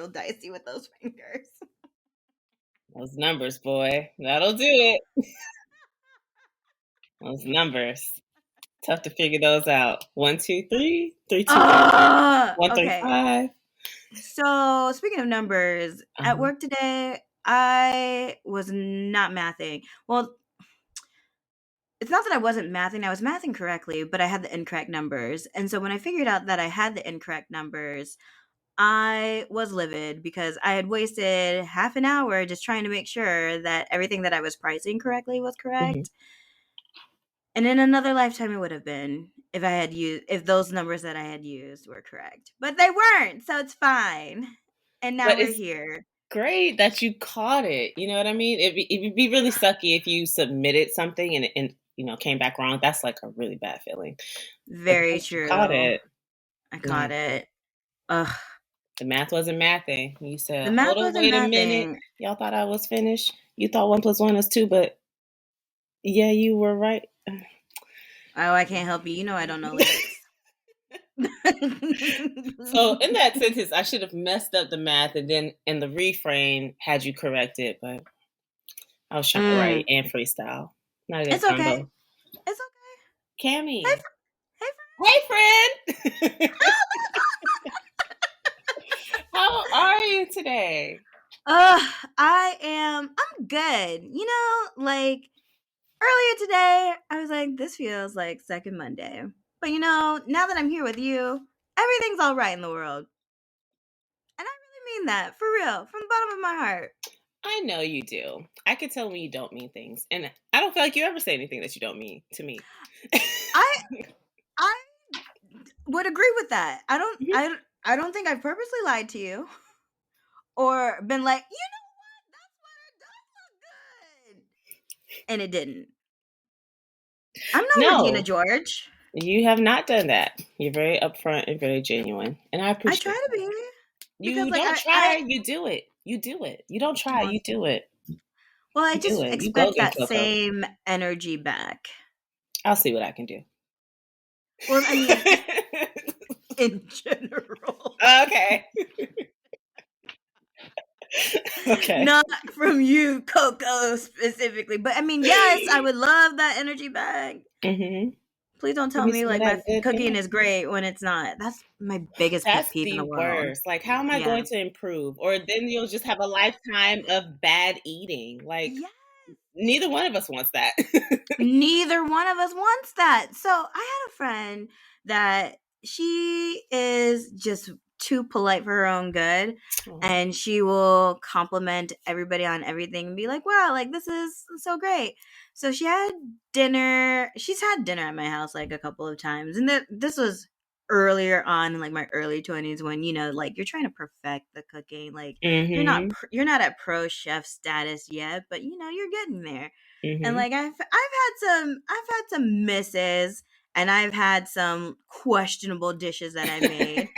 real dicey with those fingers. Those numbers, boy. That'll do it. Those numbers. Tough to figure those out. 1, 2, 3, 3, 2, 1, 3, Okay. 5. So speaking of numbers, at work today, I was not mathing. Well, it's not that I wasn't mathing. I was mathing correctly, but I had the incorrect numbers. And so when I figured out that I had the incorrect numbers, I was livid because I had wasted half an hour just trying to make sure that everything that I was pricing correctly was correct. And in another lifetime, it would have been if those numbers that I had used were correct, but they weren't, so it's fine. And now But we're it's here. great that you caught it. You know what I mean? It'd be really sucky if you submitted something and came back wrong. That's like a really bad feeling. But the Very fact you caught true. it. I Nice. caught it. Ugh. The math wasn't mathing. You The said, math hold on, wasn't wait a minute. mathing. Y'all thought I was finished. You thought 1 + 1 is 2, but yeah, you were right. Oh, I can't help you. You know I don't know lyrics. So in that sentence, I should have messed up the math and then in the refrain had you correct it, but I was trying to write and freestyle. Not a good It's okay. combo. It's okay. Cammy. Hey, Hey, friend. How are you today? I'm good. Like earlier today, I was like, this feels like second Monday. But now that I'm here with you, everything's all right in the world. And I really mean that, for real, from the bottom of my heart. I know you do. I can tell when you don't mean things. And I don't feel like you ever say anything that you don't mean to me. I would agree with that. I don't Mhm. I don't think I've purposely lied to you or been like, that's what it does look good. And it didn't. I'm no Regina No, George. you have not done that. You're very upfront and very genuine. And I I appreciate try to that. be because You like don't I try, you do it. You do it. You don't try, well, you do it. well, I You do just it. You go expect get that Coco. same energy back. I'll see what I can do. Well, I mean, in general. Okay. Okay. Not from you, Coco, specifically. But I mean, yes, I would love that energy back. Mm-hmm. Please don't Give tell me me some of like my that good cooking is energy. great when it's not. That's my biggest pet That's peeve in the the world. worst. Like, how am I Yeah. going to improve? Or then you'll just have a lifetime of bad eating. Like, Yeah. neither one of us wants that. Neither one of us wants that. So I had a friend that she is just too polite for her own good. Oh. And she will compliment everybody on everything and be like, wow, like this is so great. So she had dinner. She's had dinner at my house like a couple of times. And this was earlier on in like my early 20s when like you're trying to perfect the cooking, like Mm-hmm. you're not at pro chef status yet, but you're getting there. And Mm-hmm. like I've had some misses and I've had some questionable dishes that I made.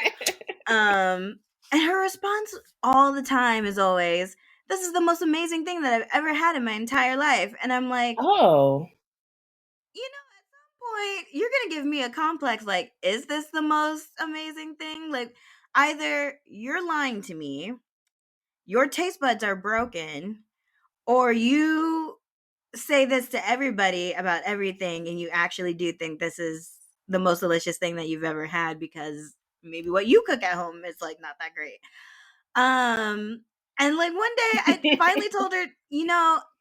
And her response all the time is always, "This is the most amazing thing that I've ever had in my entire life." And I'm like, Oh. at some point, you're gonna give me a complex. Like, is this the most amazing thing? Like, either you're lying to me, your taste buds are broken, or you say this to everybody about everything and you actually do think this is the most delicious thing that you've ever had because maybe what you cook at home is like not that great. And like one day I finally told her,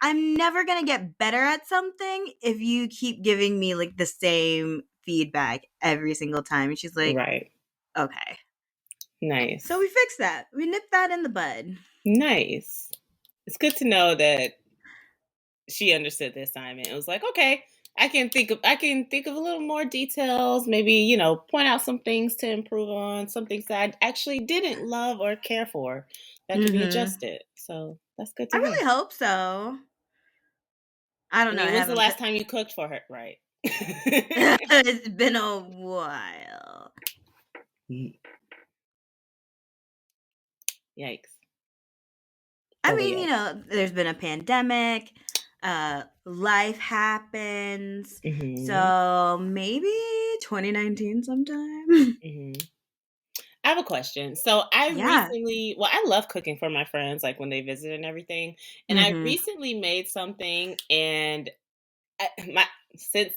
I'm never going to get better at something if you keep giving me like the same feedback every single time. And she's like, Right. okay. Nice. So we fixed that. We nipped that in the bud. Nice. It's good to know that she understood the assignment. It was like, okay, I can think of a little more details, maybe, point out some things to improve on, some things that I actually didn't love or care for that could be adjusted. So that's good I to hear. really hope so. I don't I know. I mean, when's the haven't. last time you cooked for her? Right. It's been a while. Yikes. I Over mean, yikes. there's been a pandemic. Life happens. Mm-hmm. So maybe 2019 sometime. Mm-hmm. I have a question. So I Yeah. recently, well, I love cooking for my friends, like when they visit and everything. And I Mhm. recently made something, and my since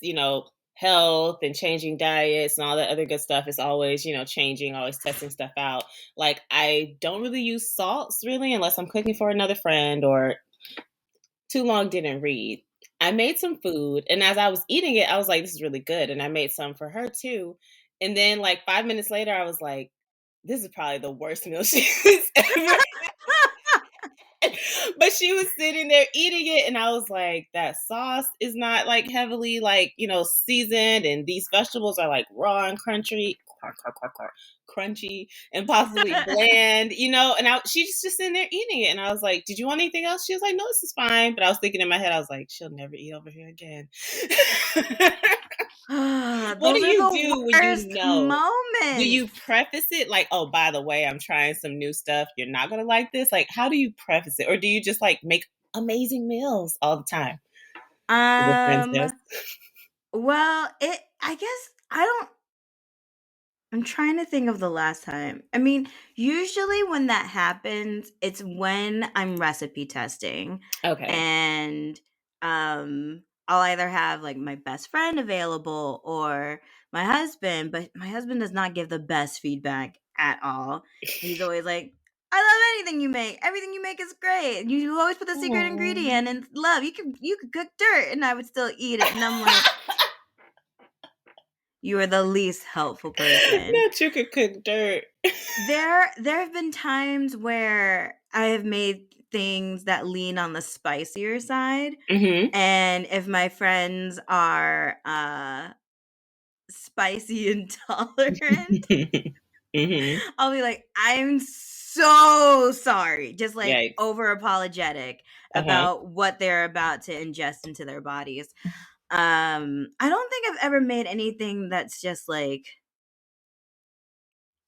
health and changing diets and all that other good stuff is always changing, always testing stuff out. Like I don't really use salts really unless I'm cooking for another friend or too long didn't read. I made some food, and as I was eating it, I was like, "This is really good," and I made some for her too. And then, like 5 minutes later, I was like, "This is probably the worst meal she's ever." But she was sitting there eating it, and I was like, "That sauce is not like heavily like seasoned, and these vegetables are like raw and crunchy." Crunchy and possibly bland, and she's just sitting there eating it. And I was like, "Did you want anything else?" She was like, "No, this is fine." But I was thinking in my head, I was like, "She'll never eat over here again." What do Those are you the do when you worst know? Do moments. you preface it like, "Oh, by the way, I'm trying some new stuff. You're not gonna like this." Like, how do you preface it? Or do you just like make amazing meals all the time with your friends there? Um, well, I guess I don't I'm trying to think of the last time. I mean, usually when that happens, it's when I'm recipe testing Okay. and I'll either have like my best friend available or my husband, but my husband does not give the best feedback at all. He's always like, I love anything you make. Everything you make is great. You always put the secret Aw. ingredient and love. You could cook dirt and I would still eat it. And I'm like, you are the least helpful person. Not you could cook dirt. There have been times where I have made things that lean on the spicier side, Mhm. and if my friends are, spicy intolerant, Mhm. I'll be like, "I'm so sorry," just, like, Yikes. over apologetic Uh-huh. about what they're about to ingest into their bodies. I don't think I've ever made anything that's just, like,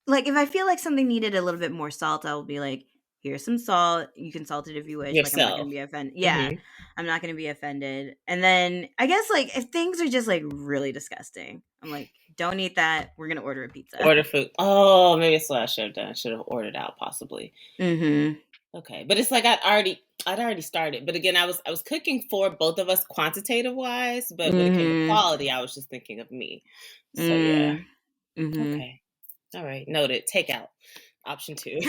if I feel like something needed a little bit more salt, I'll be like, "Here's some salt. You can salt it if you wish." Like, I'm not gonna Yourself. be offended. Yeah, Mhm. I'm not gonna be offended. And then I guess, like, if things are just, like, really disgusting, I'm like, "Don't eat that. We're gonna order a pizza." Order food. Oh, maybe that's what I should have done. I should have ordered out possibly. Mhm. Okay. But it's like I'd already started. But again, I was cooking for both of us quantitative wise, but when it came to Mhm. quality, I was just thinking of me. So yeah. Mm. Mhm. Okay. All right. Noted. Takeout. Option 2.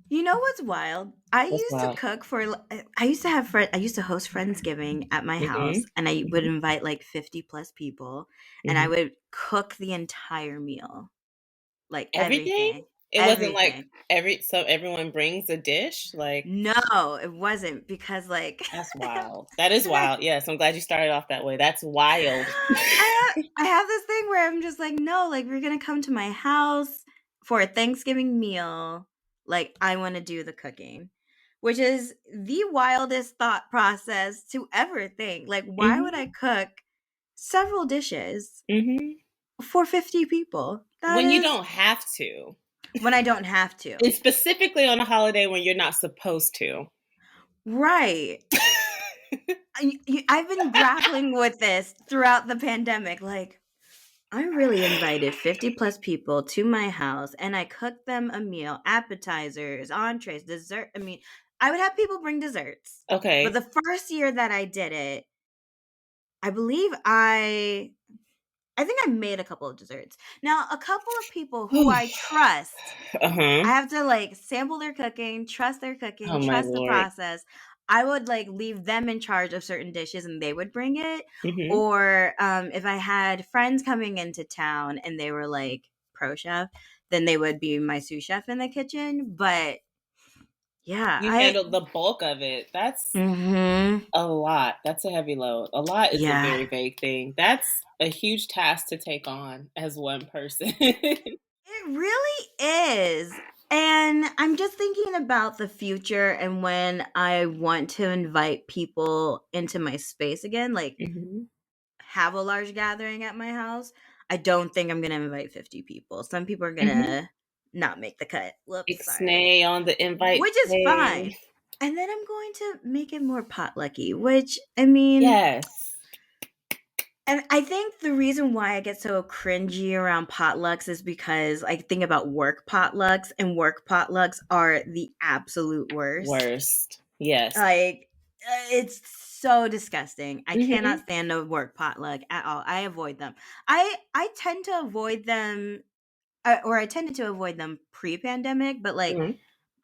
You know what's wild? I That's used to wild. cook for I used to host Friendsgiving at my house, Mhm. and I would Mhm. invite, like, 50 plus people, and I Mhm. would cook the entire meal. Like, Everything? everything. It wasn't like Everything. everyone brings a dish? Like, No, it wasn't because, like, that's wild. That is wild. Yes, I'm glad you started off that way. That's wild. I have this thing where I'm just like, "No, like, we're gonna come to my house for a Thanksgiving meal, like, I wanna do the cooking," which is the wildest thought process to ever think, like, why would I Mhm. cook several dishes Mhm. for 50 people? That When you is don't have to. when I don't have to. And specifically on a holiday when you're not supposed to. Right. I've been grappling with this throughout the pandemic, like, I really invited 50 plus people to my house and I cooked them a meal, appetizers, entrees, dessert. I mean, I would have people bring desserts. But Okay. the first year that I did it, I believe I think I made a couple of desserts. Now, a couple of people who I trust, I Uh-huh. have to like sample their Oh cooking, my trust the lord. process. I would like leave them in charge of certain dishes and they would bring it. Mhm. Or if I had friends coming into town and they were like pro chef, then they would be my sous chef in the kitchen. But yeah, You handled the bulk of it. That's mhm, a lot. That's a heavy load. A lot is a yeah. very vague thing. That's a huge task to take on as one person. It really is. And I'm just thinking about the future and when I want to invite people into my space again, like Mhm. have a large gathering at my house. I don't think I'm going to invite 50 people. Some people are going Mhm. to not make the cut. Whoops, sorry. Ixnay on the invite Which is thing. fine. And then I'm going to make it more potlucky, which I mean, Yes. And I think the reason why I get so cringy around potlucks is because I think about work potlucks, and work potlucks are the absolute worst. Worst. Yes. Like, it's so disgusting. I Mm-hmm. cannot stand a work potluck at all. I avoid them. I tend to avoid them, or I tended to avoid them pre-pandemic, but like Mm-hmm.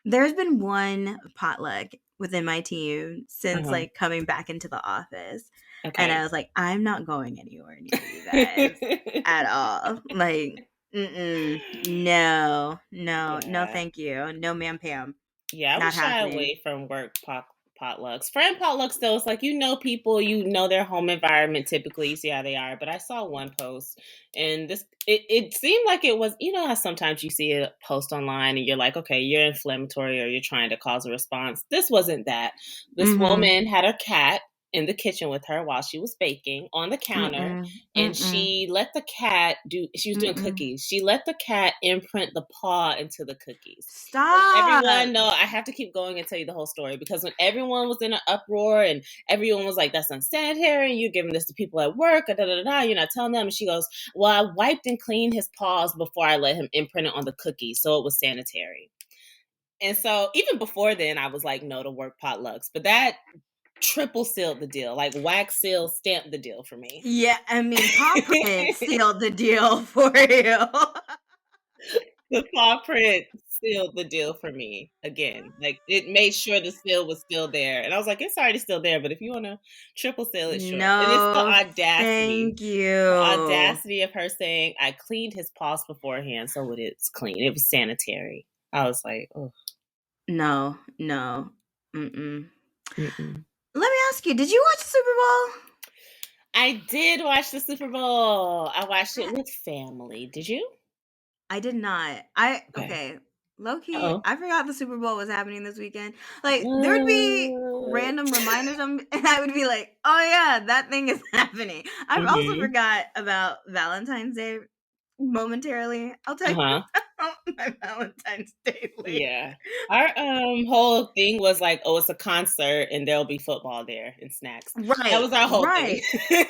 there's been one potluck within my team since Uh-huh. like coming back into the office, and I Okay. was like, I'm not going anywhere near you guys at all. Like, no, no, no, Yeah. thank you, no, ma'am, Pam, Yeah, I would not shy happening. away from potlucks. Friend potlucks, though, it's like you know people, you know their home environment typically, you see how they are. But I saw one post, and it seemed like it was, you know how sometimes you see a post online and you're like, okay, you're inflammatory or you're trying to cause a response. This wasn't that. This Mm-hmm. woman had her cat in the kitchen with her while she was baking on the counter, Mm-mm. and Mm-mm. she let the cat she was doing Mm-mm. cookies. She let the cat imprint the paw into the cookies. And Stop. everyone know I have to keep going and tell you the whole story because when everyone was in an uproar and everyone was like, "That's unsanitary," and you're giving this to people at work, da da da da, you're not telling them. And she goes, "Well, I wiped and cleaned his paws before I let him imprint it on the cookies, so it was sanitary." And so even before then, I was like, "No to work potlucks," but that triple sealed the deal, like wax seal stamped the deal for me. Yeah, I mean, paw print sealed the deal for you. The paw print sealed the deal for me again. Like it made sure the seal was still there. And I was like, it's already still there, but if you want to triple seal it, sure. And it's the No, audacity. thank The you. audacity of her saying, I cleaned his paws beforehand, so it's clean. It was sanitary. I was like, oh, No, no. Mm-mm. mm-mm. Let me ask you, did you watch the Super Bowl? I did watch the Super Bowl. I watched it with family. Did you? I did not. Okay. Okay. Low key, Uh-oh. I forgot the Super Bowl was happening this weekend. Like, there would be What? random reminders and I would be like, oh yeah, that thing is happening. I also Mm-hmm. forgot about Valentine's Day momentarily. I'll tell you Uh-huh. about my Valentine's Day later. Yeah. Our whole thing was like, oh, it's a concert and there'll be football there and snacks. That Right, was our whole thing. right,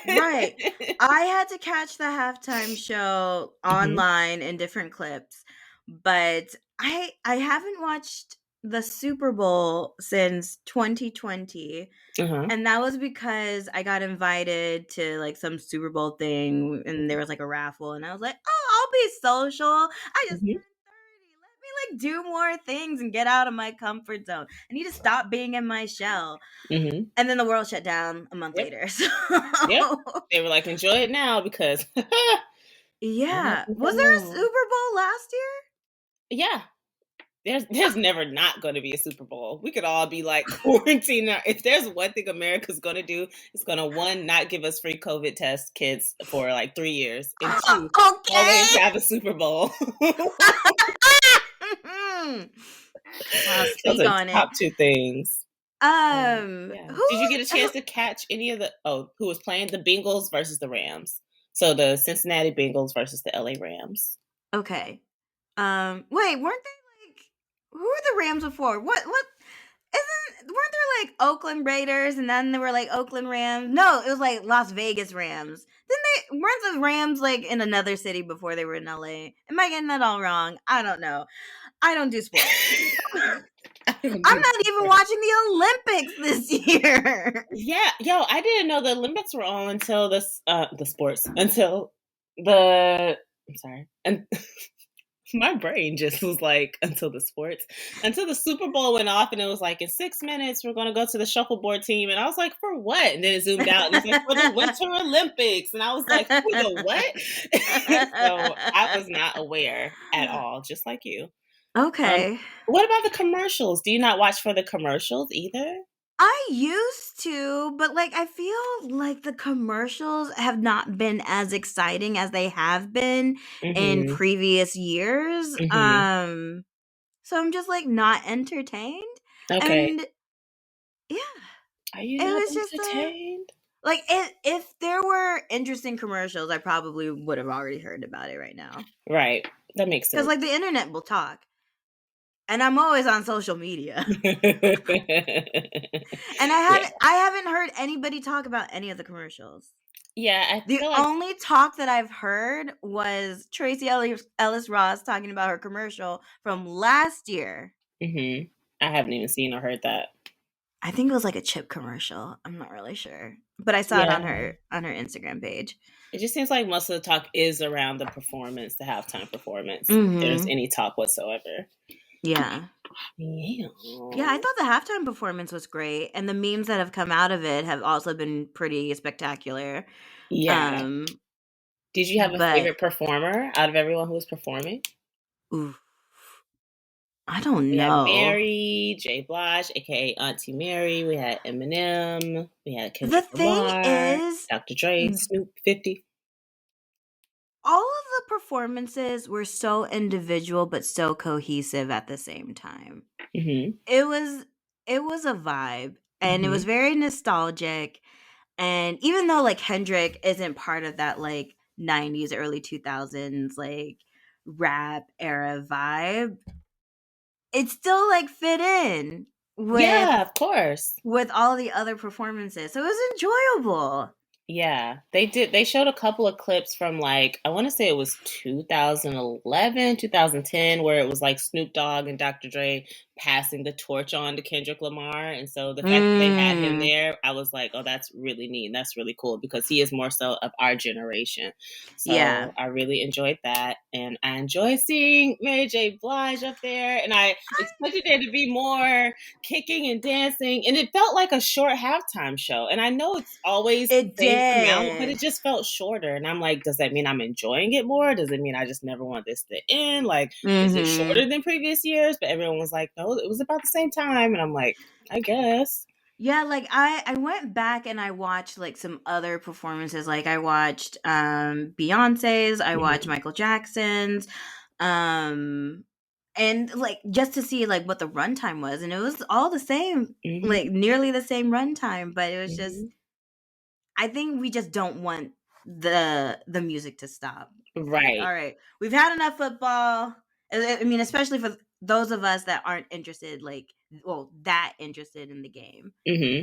right. I had to catch the halftime show Hmm. online in different clips, but I haven't watched the Super Bowl since 2020, Uh-huh. and that was because I got invited to like some Super Bowl thing and there was like a raffle and I was like, "Oh, I'll be social. I just Hmm. turned 30. Let me like do more things and get out of my comfort zone. I need to stop being in my shell." Hmm. And then the world shut down a month Yep. later. So Yep. They were like, enjoy it now because yeah. nothing for Was there a long. Super Bowl last year? Yeah. There's never not going to be a Super Bowl. We could all be like quarantined. If there's one thing America's going to do, it's going to one not give us free COVID test kits for like 3 years, and two always Okay. have a Super Bowl. I'll Those speak are on it. top two things. Yeah. Did you get a Who chance to catch any of the who was playing the Bengals versus the Rams? So the Cincinnati Bengals versus the LA Rams. okay. Wait, weren't they like who were the Rams before? What isn't weren't there like Oakland Raiders and then there were like Oakland Rams? No, it was like Las Vegas Rams. Didn't they weren't the Rams like in another city before they were in LA? Am I getting that all wrong? I don't know. I don't do sports. I don't I'm do not even sports. watching the Olympics this year. Yeah, yo, I didn't know the Olympics were on until the sports until the I'm sorry. And my brain just was like until the sports until the Super Bowl went off and it was like in 6 minutes we're going to go to the shuffleboard team and I was like for what, and then it zoomed out and it's like for the Winter Olympics and I was like for the what. So I was not aware at all, just like you. um Okay. what about the commercials? Do you not watch for the commercials either? I used to, but like I feel like the commercials have not been as exciting as they have been in Mm-hmm. previous years. Mm-hmm. So I'm just like not entertained. Okay. And yeah, Are you it not was just a entertained? like if there were interesting commercials, I probably would have already heard about it right now. Right. That makes Cuz sense. like the internet will talk. And I'm always on social media. And Yeah. I haven't heard anybody talk about any of the commercials. Yeah, I The feel like only talk that I've heard was Tracy Ellis Ross talking about her commercial from last year. I haven't even seen or heard that. I think it was like a chip commercial. I'm not really sure, but I saw it Yeah. on her Instagram page. It just seems like most of the talk is around the performance, the halftime performance. If there's Mhm. any talk whatsoever. Yeah. Yeah. Yeah, I thought the halftime performance was great, and the memes that have come out of it have also been pretty spectacular. Yeah. Um, Did you have a but favorite performer out of everyone who was performing? oof, I don't We had know. Mary J. Blige, aka Auntie Mary. We had Eminem. We had The Kendrick thing Lamar, is, Dr. Dre, Snoop, 50. all of the performances were so individual but so cohesive at the same time. Mm-hmm. It was it was a vibe, and it was Mm-hmm. very nostalgic. And even though like Kendrick isn't part of that like 90s early 2000s like rap era vibe, it still like fit in Yeah, of course. with all the other performances. So it was enjoyable. Yeah, they did. They showed a couple of clips from like, I want to say it was 2011, 2010, where it was like Snoop Dogg and Dr. Dre passing the torch on to Kendrick Lamar. And so the fact that they had him Mm, there, I was like, oh, that's really neat. And that's really cool because he is more so of our generation. yeah. So I really enjoyed that. And I enjoyed seeing Mary J. Blige up there. And I expected there to be more kicking and dancing, and it felt like a short halftime show. And I know it's always the It same amount, but did. it just felt shorter. And I'm like, does that mean I'm enjoying it more? Does it mean I just never want this to end? Like, is it Mhm. shorter than previous years? But everyone was like, no, it was about the same time. And I'm like, I guess. Yeah, like I went back and I watched like some other performances. Like I watched Beyonce's, I watched Hmm. Michael Jackson's, um and like just to see like what the runtime was, and it was all the same, like Hmm. nearly the same runtime, but it was just Hmm. I think we just don't want the music to stop. It's like, Right. all right, we've had enough football. I mean, especially for those of us that aren't interested, like, well, that interested in the game. Hmm.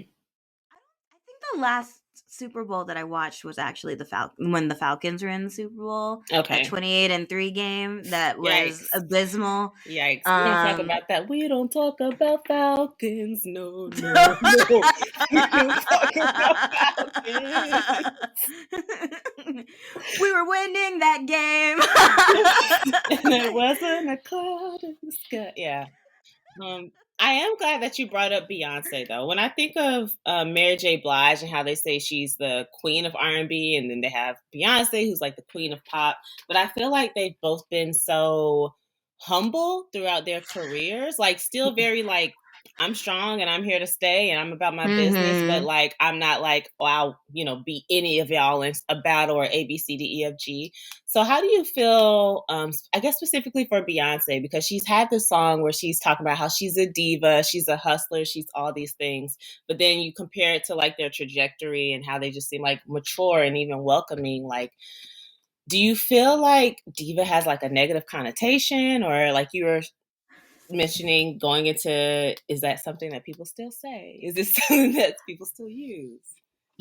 I think the last Super Bowl that I watched was actually when the Falcons were in the Super Bowl. That Okay. 28-3 game that was Yikes. abysmal. Yikes. We don't talk Um about that. We don't talk about Falcons. No, no, no. We don't talk about Falcons. we were winning that And there game. wasn't a cloud in the sky. Yeah. I am glad that you brought up Beyonce though. When I think of Mary J. Blige and how they say she's the queen of R&B, and then they have Beyonce who's like the queen of pop, but I feel like they've both been so humble throughout their careers, like still very like I'm strong and I'm here to stay and I'm about my business, but Mhm. like I'm not like, oh, I'll beat any of y'all in a battle or A B C D E F G. So how do you feel, I guess specifically for Beyonce, because she's had this song where she's talking about how she's a diva, she's a hustler, she's all these things, but then you compare it to like their trajectory and how they just seem like mature and even welcoming. Like, do you feel like diva has like a negative connotation, or like you were mentioning going into, is that something that people still say? Is this something that people still use?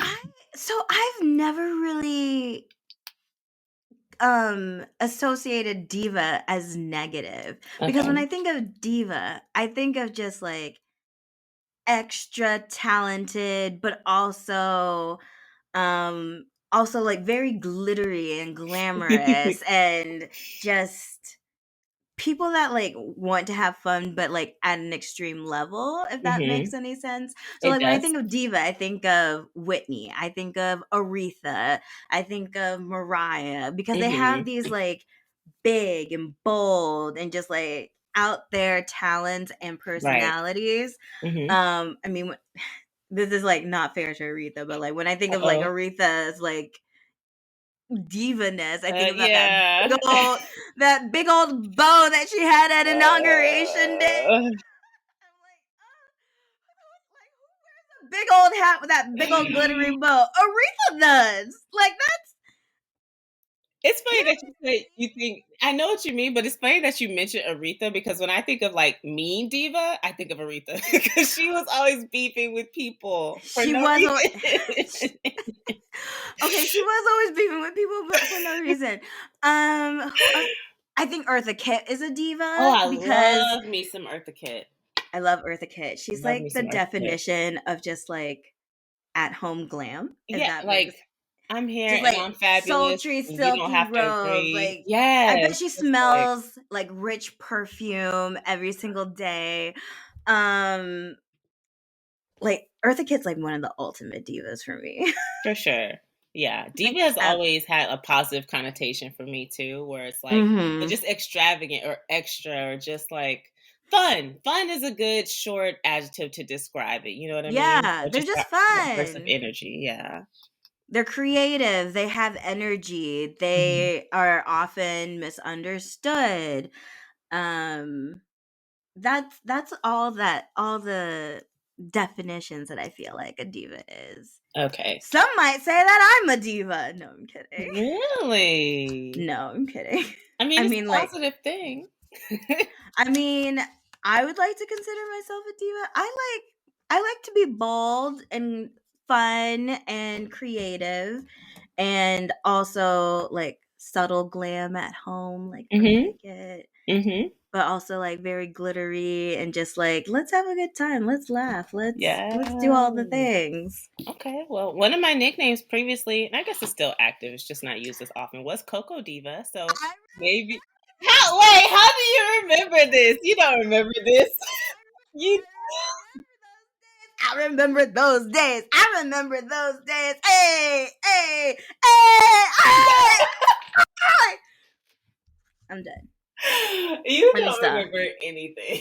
I so I've never really associated diva as negative, because when Okay. I think of diva, I think of just like extra talented, but also like very glittery and glamorous, and just people that like want to have fun but like at an extreme level, if that makes Hmm. any sense. So It like when I does. think of diva, I think of Whitney, I think of Aretha, I think of Mariah, because they have Hmm. these like big and bold and just like out there talents and Right. personalities. Hmm. I mean, this is like not fair to Aretha, but like when I think of like Uh-oh. Aretha's like diva-ness, I think about Yeah. that big old bow that she had at inauguration day. Uh, I'm like, like who wears a big old hat with that big old glittery bow? Aretha does. Like that's it's funny give that me you say you think, I know what you mean, but it's funny that you mentioned Aretha because when I think of like mean diva, I think of Aretha because she was always beefing with people for she no was a reason. Okay, she was always beefing with people, but for no reason. Who else? I think Eartha Kitt is a Oh, diva I because love me some Eartha Kitt. I love Eartha Kitt. She's Love me like the some Eartha Kitt. definition of just like at home glam, if Yeah, that like makes I'm here just and like I'm fabulous, sultry, and you don't silky have to robe. agree. Like I Yes, bet she just like smells like rich perfume every single day. Um, like Eartha Kitt's like one of the ultimate divas for me. for sure. Yeah, Like, diva has always had a positive connotation for me too, where it's like mm-hmm. just extravagant or extra or just like fun. Fun is a good short adjective to describe it. You know what I mean? Yeah, Or they're just just that burst of fun. energy. Yeah. They're creative. They have energy. They are often misunderstood. Um, that's all the definitions that I feel like a diva is. Okay. Some might say that I'm a diva. No, I'm kidding. Really? No, I'm kidding. I mean, I it's mean, a like, positive thing. I mean, I would like to consider myself a diva. I like to be bold and fun and creative and also like subtle glam at home like Mhm. Eartha Kitt, Mhm. but also like very glittery and just like let's have a good time, let's laugh, let's do Yeah. all the things. Okay. Well, one of my nicknames previously, and I guess it's still active, it's just not used as often, was Coco Diva. So I maybe. How do you remember this? You don't remember this. You. I remember those days. I remember those days. Hey, hey, hey, hey, hey. I'm done. You Let me don't stop. remember anything.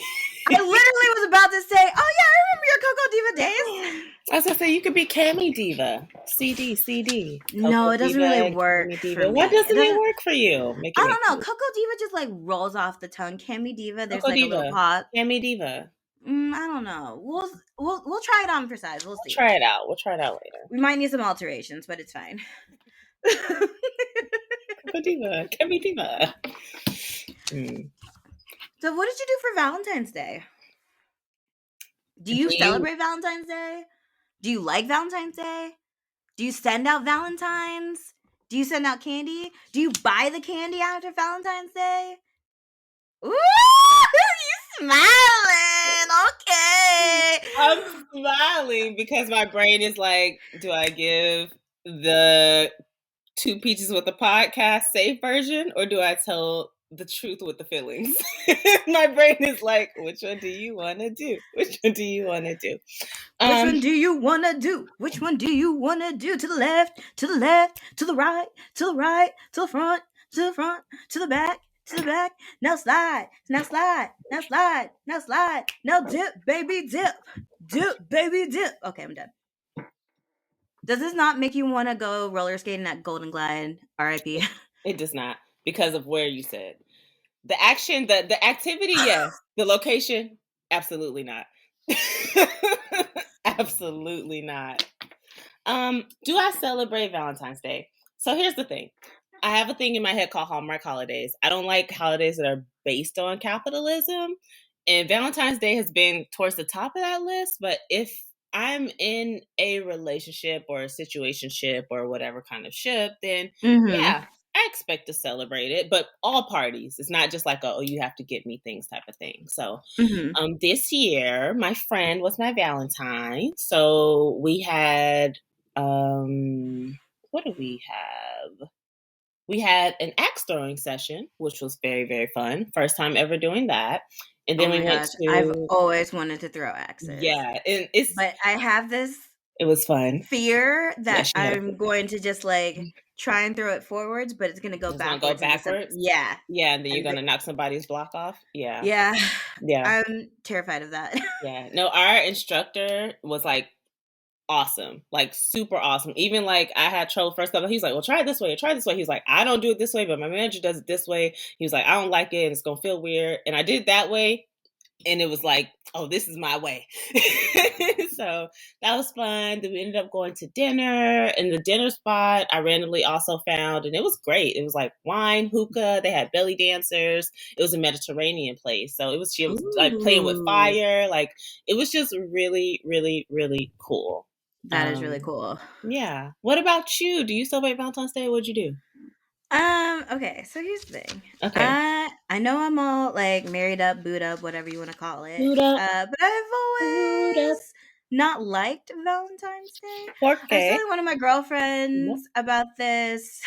I literally was about to say, "Oh yeah, I remember your Coco Diva days." I was gonna say you could be Cami Diva, CD, No, Coco it doesn't really Diva, work Cami for Diva. Why me. It doesn't it doesn't. work for you? Making I me don't know. cute. Coco Diva just like rolls off the tongue. Cami Diva, there's Coco like a little Diva, pause. Cami Diva. I don't know. We'll try it on for size. We'll We'll see. try it out. We'll try it out later. We might need some alterations, but it's fine. Coco Diva, Cami Diva. So, what did you do for Valentine's Day? Do you Do you? celebrate Valentine's Day? Do you like Valentine's Day? Do you send out Valentines? Do you send out candy? Do you buy the candy after Valentine's Day? Ooh, you smiling. Okay. I'm smiling because my brain is like, do I give the Two Peaches with the podcast safe version, or do I tell the truth with the feelings? My brain is like, which one do you want to do? Which one do you want to do? Which one do you want to do? Which one do you want to do? To the left, to the left, to the right, to the right, to the front, to the front, to the back, to the back. Now slide, now slide, now slide, now slide. Now dip, baby, dip. Dip, baby, dip. Okay, I'm done. Does this not make you want to go roller skating at Golden Glide? RIP. It does not, because of where you said. The action, the activity, yes. The location, absolutely not. Absolutely not. Do I celebrate Valentine's Day? So here's the thing. I have a thing in my head called Hallmark holidays. I don't like holidays that are based on capitalism. And Valentine's Day has been towards the top of that list. But if I'm in a relationship or a situationship or whatever kind of ship, then Mm-hmm. yeah, I expect to celebrate it. But all parties. It's not just like, oh, you have to get me things type of thing. So Mm-hmm. this year, my friend was my Valentine. So we had what do we have? We had an axe throwing session, which was very, very fun. First time ever doing that. And Oh then we my went gosh, I've to, always wanted to throw axes, yeah, and but I have this it was fun. fear Yeah, that she had a I'm going to just like try and throw it forwards, but it's going to go It's gonna go backwards into some. backwards. Yeah, Yeah, and then you're and gonna knock somebody's block off. Yeah. yeah, Yeah. I'm terrified of that. Yeah. No, our instructor was like awesome, like super awesome. Even like I had trouble first couple. He's like, "Well, try it this way, or try it this way." He was like, "I don't do it this way, but my manager does it this way." He was like, "I don't like it, and it's gonna feel weird." And I did it that way, and it was like, "Oh, this is my way." So that was fun. Then we ended up going to dinner, and the dinner spot I randomly also found, and it was great. It was like wine, hookah. They had belly dancers. It was a Mediterranean place, so she was like playing with Ooh, fire. Like it was just really, really, really cool. That is really cool. Yeah. What about you? Do you celebrate Valentine's Day? What'd you do? Okay, so here's the thing. Okay. I know I'm all like married up, booed up, whatever you want to call it. Boot up, But I've boot up. always not liked Valentine's Day. I was Okay. telling one of my Yep. girlfriends about this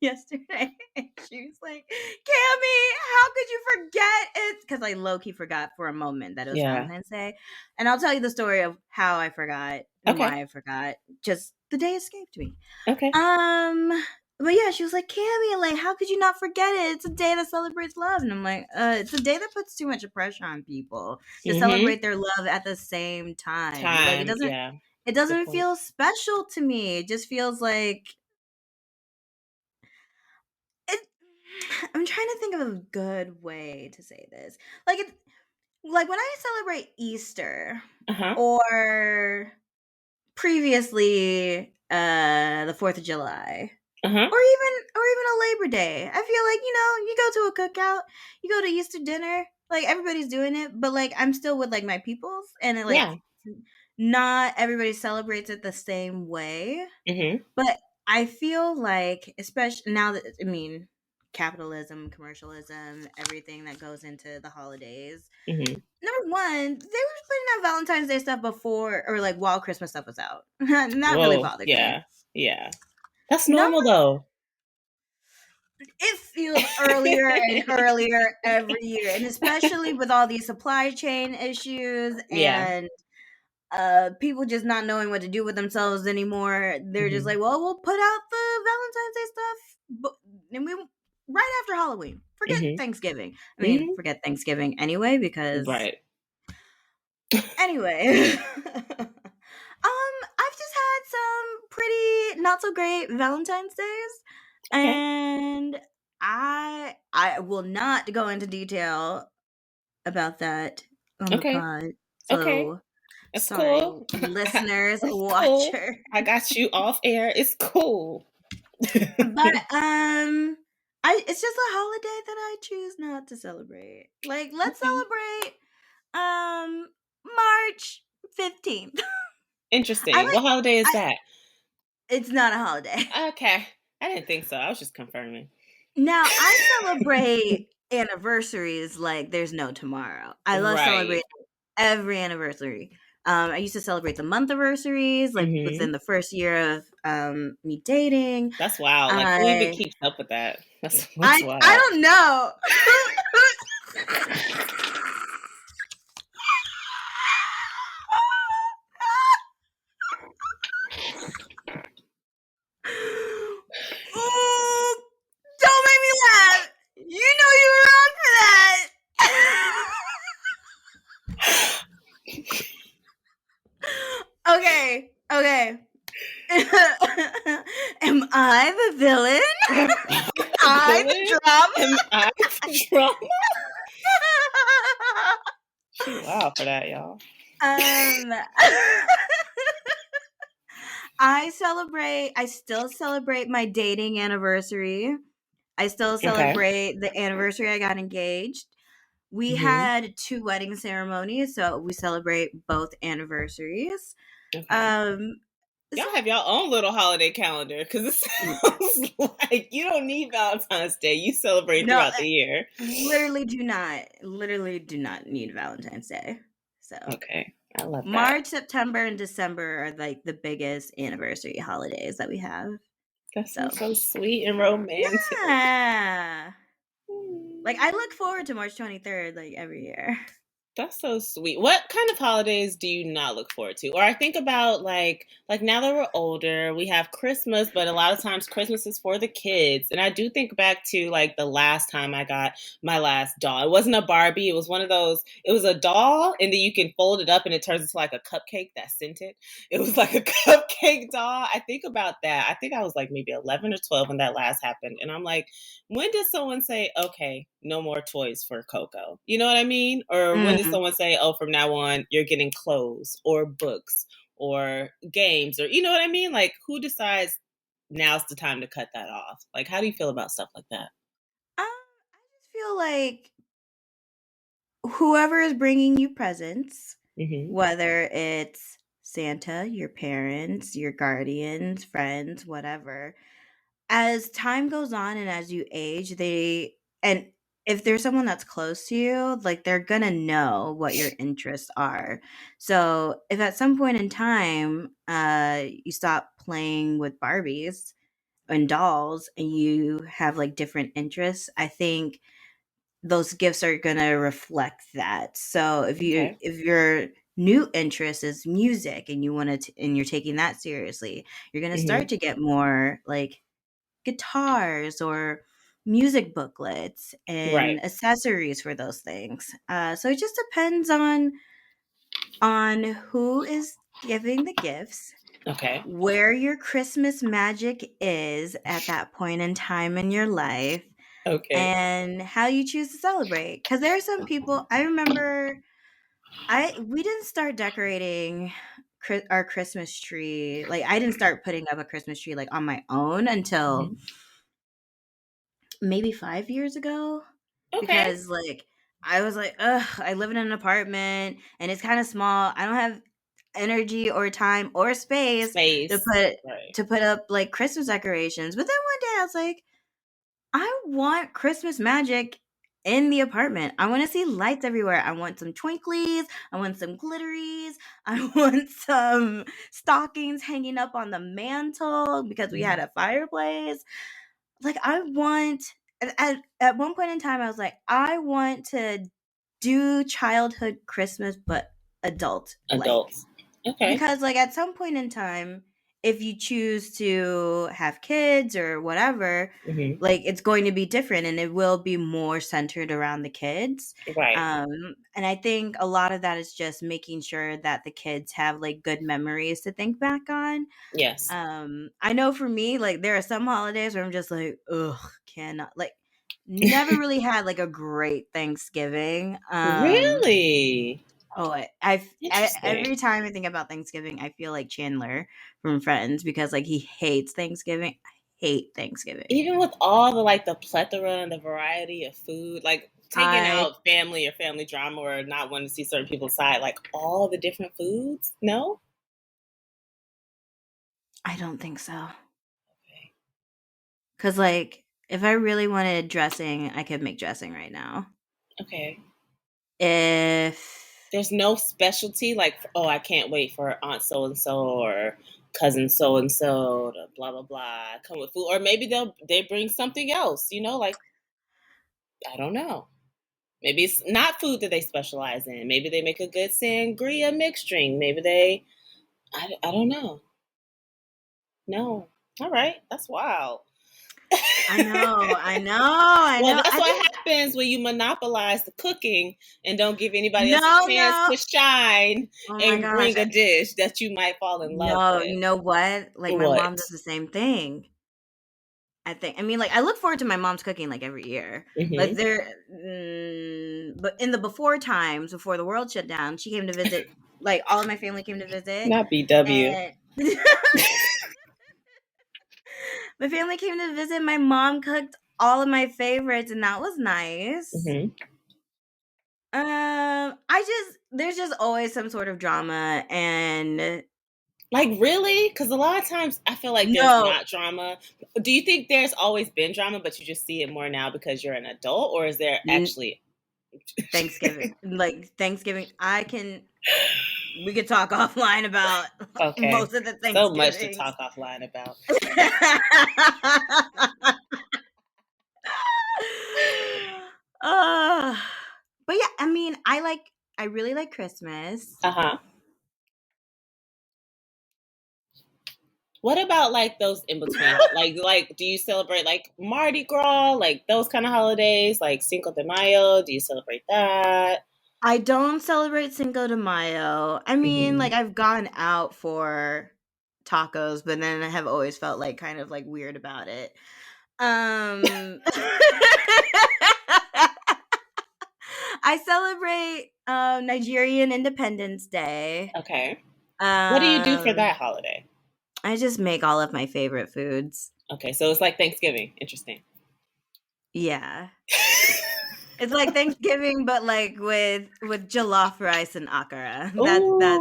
yesterday, and she was like, "Cammy, how could you forget it?" Because I low key forgot for a moment that it was Yeah. Valentine's Day, and I'll tell you the story of how I forgot and Okay. why I forgot. Just the day escaped me. Okay. But yeah, she was like, "Cammy, like, how could you not forget it? It's a day that celebrates love." And I'm like, it's a day that puts too much pressure on people to Mm-hmm. celebrate their love at the same time. Like, Time. Yeah. it Good doesn't point. feel special to me. It just feels like it. I'm trying to think of a good way to say this. Like when I celebrate Easter Uh-huh. or previously the 4th of July. Uh-huh. Or even a Labor Day. I feel like, you go to a cookout, you go to Easter dinner, like everybody's doing it, but like I'm still with like my peoples and Yeah. not everybody celebrates it the same way. Mm-hmm. But I feel like, especially now that capitalism, commercialism, everything that goes into the holidays. Mm-hmm. Number one, they were putting out Valentine's Day stuff before or like while Christmas stuff was out. And that really Whoa. bothered me. Yeah. Yeah. That's Number normal though. It feels earlier and earlier every year, and especially with all these supply chain issues Yeah. and people just not knowing what to do with themselves anymore. They're just Mm-hmm. like, well, we'll put out the Valentine's Day stuff, but and we right after Halloween. Forget Mm-hmm. Thanksgiving. I mean, Mm-hmm. forget Thanksgiving anyway because Right. anyway. I've just had some pretty not so great Valentine's days, Okay. and I will not go into detail about that on the Okay. pod. Okay. So It's sorry, cool. listeners, It's cool. watcher. I got you off air. It's cool. But I it's just a holiday that I choose not to celebrate. Like let's Okay. celebrate March 15th. I Interesting. like What holiday is I that? It's not a holiday. Okay. I didn't think so. I was just confirming. Now, I celebrate anniversaries like there's no tomorrow. I love Right. celebrating every anniversary. I used to celebrate the month anniversaries, like Mm-hmm. within the first year of me dating. That's wild. Like who even I keeps up with that? That's I wild. don't know. Ooh, don't make me laugh. You know you were wrong for that. Okay, okay. Am I the villain? Am I I villain? the drama? Am I the drama? She wild for that, y'all. um I still celebrate my dating anniversary. I still Okay. celebrate the anniversary I got engaged. We Mm-hmm. had 2 wedding ceremonies, so we celebrate both anniversaries. Okay. Um Y'all so have your own little holiday calendar because it sounds like you don't need Valentine's Day. You celebrate no, throughout the year. literally do not need Valentine's Day. So Okay. I love that. March, September, and December are like the biggest anniversary holidays that we have. That So sounds so sweet and romantic. yeah. Like I Mm. look forward to March 23rd like every year. That's so sweet. What kind of holidays do you not look forward to? Or I think about like now that we're older, we have Christmas, but a lot of times Christmas is for the kids. And I do think back to like the last time I got my last doll. It wasn't a Barbie, it was one of those, it was a doll and then you can fold it up and it turns into like a cupcake that's scented. It was like a cupcake doll. I think about that. I think I was like maybe 11 or 12 when that last happened. And I'm like, when does someone say, okay, no more toys for Coco? You know what I mean? Or when does Mm. someone say, oh, from now on, you're getting clothes or books or games or, you know what I mean? Like, who decides now's the time to cut that off? Like, how do you feel about stuff like that? I just feel like whoever is bringing you presents, Mm-hmm. whether it's Santa, your parents, your guardians, friends, whatever. As time goes on and as you age, and if there's someone that's close to you, like they're gonna know what your interests are. So if at some point in time, you stop playing with Barbies and dolls and you have like different interests, I think those gifts are gonna reflect that. So Okay. if your new interest is music and you want to and you're taking that seriously, you're gonna Hmm. start to get more like guitars or music booklets Right. and accessories for those things. So it just depends on who is giving the gifts, Okay. where your Christmas magic is at that point in time in your life, Okay. and how you choose to celebrate. Because there are some people I remember. I we didn't start decorating our Christmas tree. Like I didn't start putting up a Christmas tree like on my own until Hmm. maybe 5 years ago, Okay. because like I was like, ugh, I live in an apartment and it's kind of small. I don't have energy or time or space to Space. put Right. up like Christmas decorations. But then one day I was like, I want Christmas magic in the apartment. I want to see lights everywhere. I want some twinklies. I want some glitteries. I want some stockings hanging up on the mantle because we had Mhm. a fireplace. Like I want at one point in time I was like, I want to do childhood Christmas but adult like. Adults. Okay. Because like at some point in time, if you choose to have kids or whatever, Hmm. like it's going to be different and it will be more centered around the kids. Right. And I think a lot of that is just making sure that the kids have like good memories to think back on. Yes. I know for me, like there are some holidays where I'm just like, ugh, cannot like never really had like a great Thanksgiving. Really Oh, interesting. every time I think about Thanksgiving, I feel like Chandler from Friends because like he hates Thanksgiving. I hate Thanksgiving. Even with all the like the plethora and the variety of food, like taking I out family or family drama or not wanting to see certain people's side, like all the different foods. No. I don't think so. Okay. Cause like if I really wanted dressing, I could make dressing right now. Okay. If There's no specialty like, oh, I can't wait for Aunt so and so or cousin so and so to blah blah blah come with food, or maybe they bring something else. Like I don't know. Maybe it's not food that they specialize in. Maybe they make a good sangria mixed drink. Maybe I don't know. No. All right. That's wild. I Well, know. that's I what think happens when you monopolize the cooking and don't give anybody else a no, chance no. to shine Oh my and gosh. bring a dish that you might fall in love No, with. you know what? Like my What? mom does the same thing. I think. I mean, like I look forward to my mom's cooking like every year. Like Hmm. but in the before times, before the world shut down, she came to visit. Like all of my family came to visit, Not BW. and my family came to visit. My mom cooked all of my favorites, and that was nice. Hmm. I just there's just always some sort of drama, and Like, really? Because a lot of times I feel like there's no, not drama. Do you think there's always been drama, but you just see it more now because you're an adult, or is there actually? Thanksgiving, we could talk offline about Okay. most of the So much to Thanksgivings. talk offline about. uh, but yeah, I mean, I really like Christmas. Uh huh. What about like those in between? Like, do you celebrate like Mardi Gras, like those kind of holidays, like Cinco de Mayo? Do you celebrate that? I don't celebrate Cinco de Mayo. I mean, Hmm. like I've gone out for tacos, but then I have always felt like kind of like weird about it. Um I celebrate Nigerian Independence Day. Okay. What do you do for Um that holiday? I just make all of my favorite foods. Okay, so it's like Thanksgiving. Interesting. Yeah. It's like Thanksgiving, but like with jollof rice and akara. That Ooh, that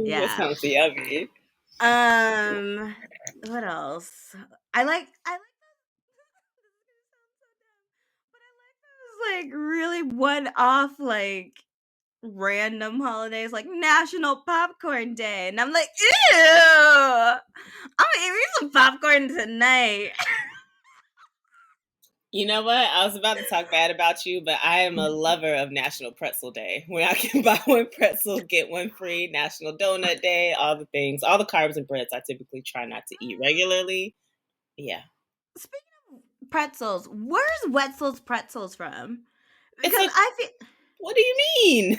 yeah. sounds yummy. What else? I like but I like those like really one-off like random holidays like National Popcorn Day, and I'm like, ew! I'm gonna eat me some popcorn tonight. You know what? I was about to talk bad about you, but I am a lover of National Pretzel Day, where I can buy one pretzel, get one free. National Donut Day, all the things, all the carbs and breads I typically try not to eat regularly. Yeah, Speaking of pretzels, where's Wetzel's Pretzels from? it's Because a. I feel What do you mean?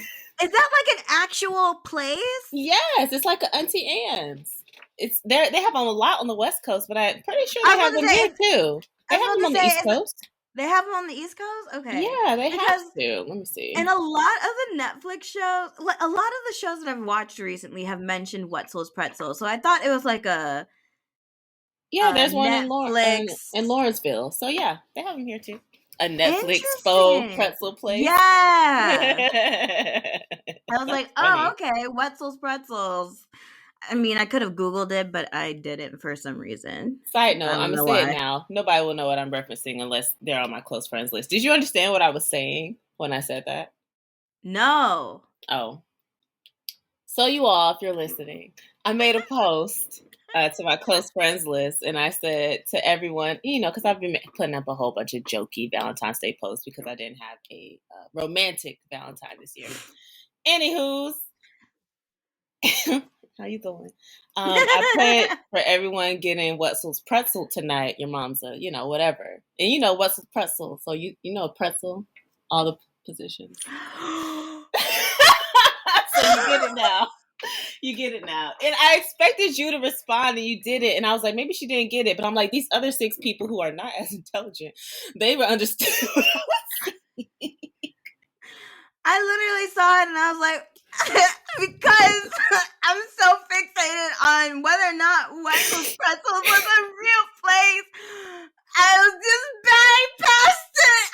is that like an actual place? Yes, it's like a Auntie Anne's. It's there. They have them a lot on the West Coast, but I'm pretty sure I they was have about to them say, here too. I They was have about them to on the say, East Coast. they have them on the East Coast? Okay. Yeah, they have Because to. Let me see. in a lot of the Netflix shows, like a lot of the shows that I've watched recently have mentioned Wetzel's Pretzels. So I thought it was like Yeah, a there's one in Netflix. Lawrenceville. So yeah, they have them here too. A Netflix faux Interesting. pretzel place. Yeah. I was That's like, oh, funny. okay, Wetzel's Pretzels. I mean, I could have Googled it, but I didn't for some reason. Side I note, I'm don't gonna know say it why. now. Nobody will know what I'm referencing unless they're on my close friends list. Did you understand what I was saying when I said that? No. Oh, so you all, if you're listening, I made a post to my close friends list, and I said to everyone, because I've been putting up a whole bunch of jokey Valentine's Day posts because I didn't have a romantic Valentine this year. Anywho's, how you doing? I put for everyone getting Wetzel's pretzel tonight. Your mom's a, whatever, and Wetzel's pretzel. So you know pretzel, all the positions. So you get it now. You get it now. And I expected you to respond and you did it. And I was like, maybe she didn't get it. But I'm like, these other 6 people who are not as intelligent, they were understood. I literally saw it and I was like, because I'm so fixated on whether or not Wetzel's Pretzels was a real place, I was just batting past it.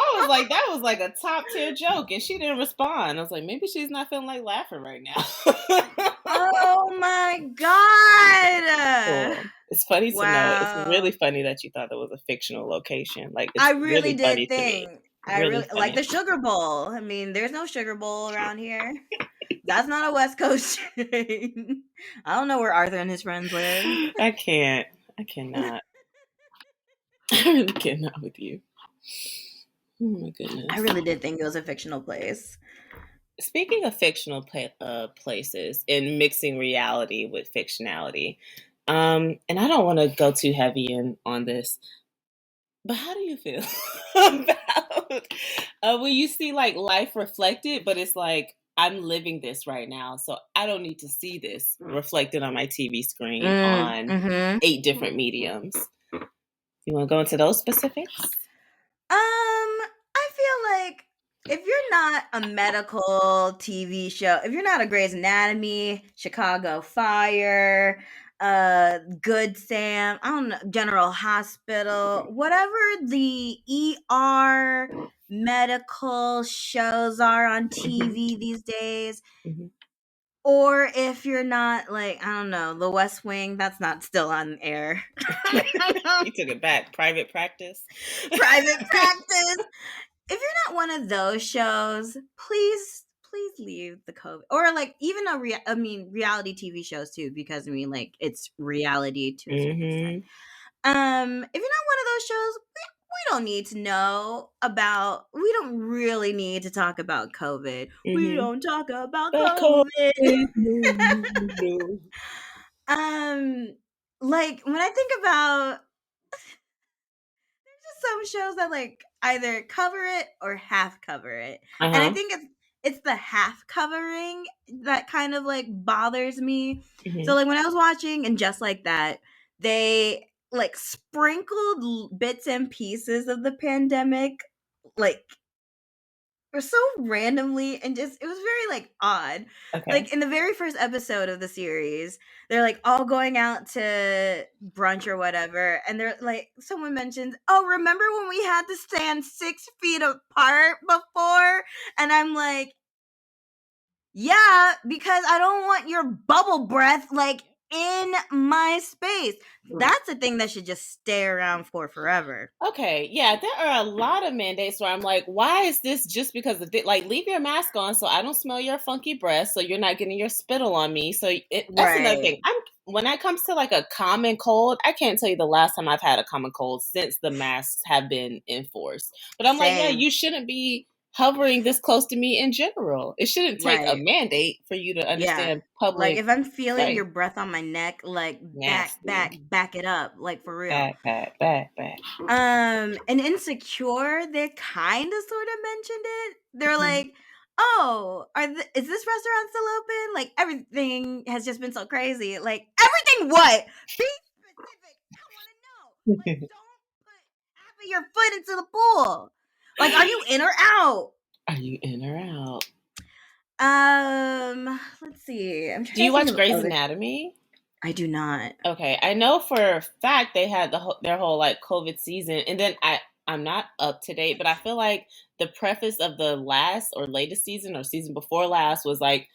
I was like, that was like a top tier joke. And she didn't respond. I was like, maybe she's not feeling like laughing right now. Oh my god. Cool. It's funny to know. It's Wow. really funny that you thought that was a fictional location. Like, it's I really really funny did to me. think. I Really really like funny. the Sugar Bowl. I mean, there's no Sugar Bowl around here. That's not a West Coast chain. I don't know where Arthur and his friends live. I can't. I cannot. I really cannot with you. Oh my goodness. I really did think it was a fictional place. Speaking of fictional places and mixing reality with fictionality, and I don't want to go too heavy on this, but how do you feel about when you see like life reflected, but it's like I'm living this right now, so I don't need to see this reflected on my TV screen on Mm-hmm. 8 different mediums. You want to go into those specifics? I feel like if you're not a medical TV show, if you're not a Grey's Anatomy, Chicago Fire, Good Sam, I don't know, General Hospital, whatever the ER medical shows are on TV these days, Mm-hmm. or if you're not like, I don't know, The West Wing, that's not still on air. You took it back. Private practice. Private practice. If you're not one of those shows, please leave the COVID, or like even reality TV shows too, because I mean like it's reality to a certain extent. Mm-hmm. If you're not one of those shows, we don't need to know about. We don't really need to talk about COVID. We Mm-hmm. don't talk about Back home. COVID. No, no, no. Like when I think about some shows that like either cover it or half cover it. And I Uh-huh. think it's the half covering that kind of like bothers me. Mm-hmm. So like when I was watching and just like that, they like sprinkled bits and pieces of the pandemic like so randomly and just it was very like odd. Okay. Like in the very first episode of the series, they're like all going out to brunch or whatever, and they're like someone mentions, "Oh, remember when we had to stand 6 feet apart before?" And I'm like, "Yeah, because I don't want your bubble breath like in my space." That's a thing that should just stay around for forever. Okay, yeah, there are a lot of mandates where I'm like, why is this just because of it? Like, leave your mask on so I don't smell your funky breath, so you're not getting your spittle on me. So that's another thing. Right. When it comes to like a common cold, I can't tell you the last time I've had a common cold since the masks have been enforced. But I'm like, yeah, Same. you shouldn't be hovering this close to me in general. It shouldn't take a Right. mandate for you to Yeah. understand Like public if I'm feeling your like breath on my neck, like nasty. back it up, like for real. Back. And Insecure, they kind of sort of mentioned it. They're Mhm. like, "Oh, is this restaurant still open? Like everything has just been so crazy. Like everything what? Be specific. I want to know. Like don't put half of your foot into the pool. Like are you in or out?" Are you in or out? Let's see. I'm Do trying you to think watch of Grey's other. Anatomy? I do not. Okay, I know for a fact they had their whole like COVID season, and then I'm not up to date, but I feel like the preface of the last or latest season or season before last was like,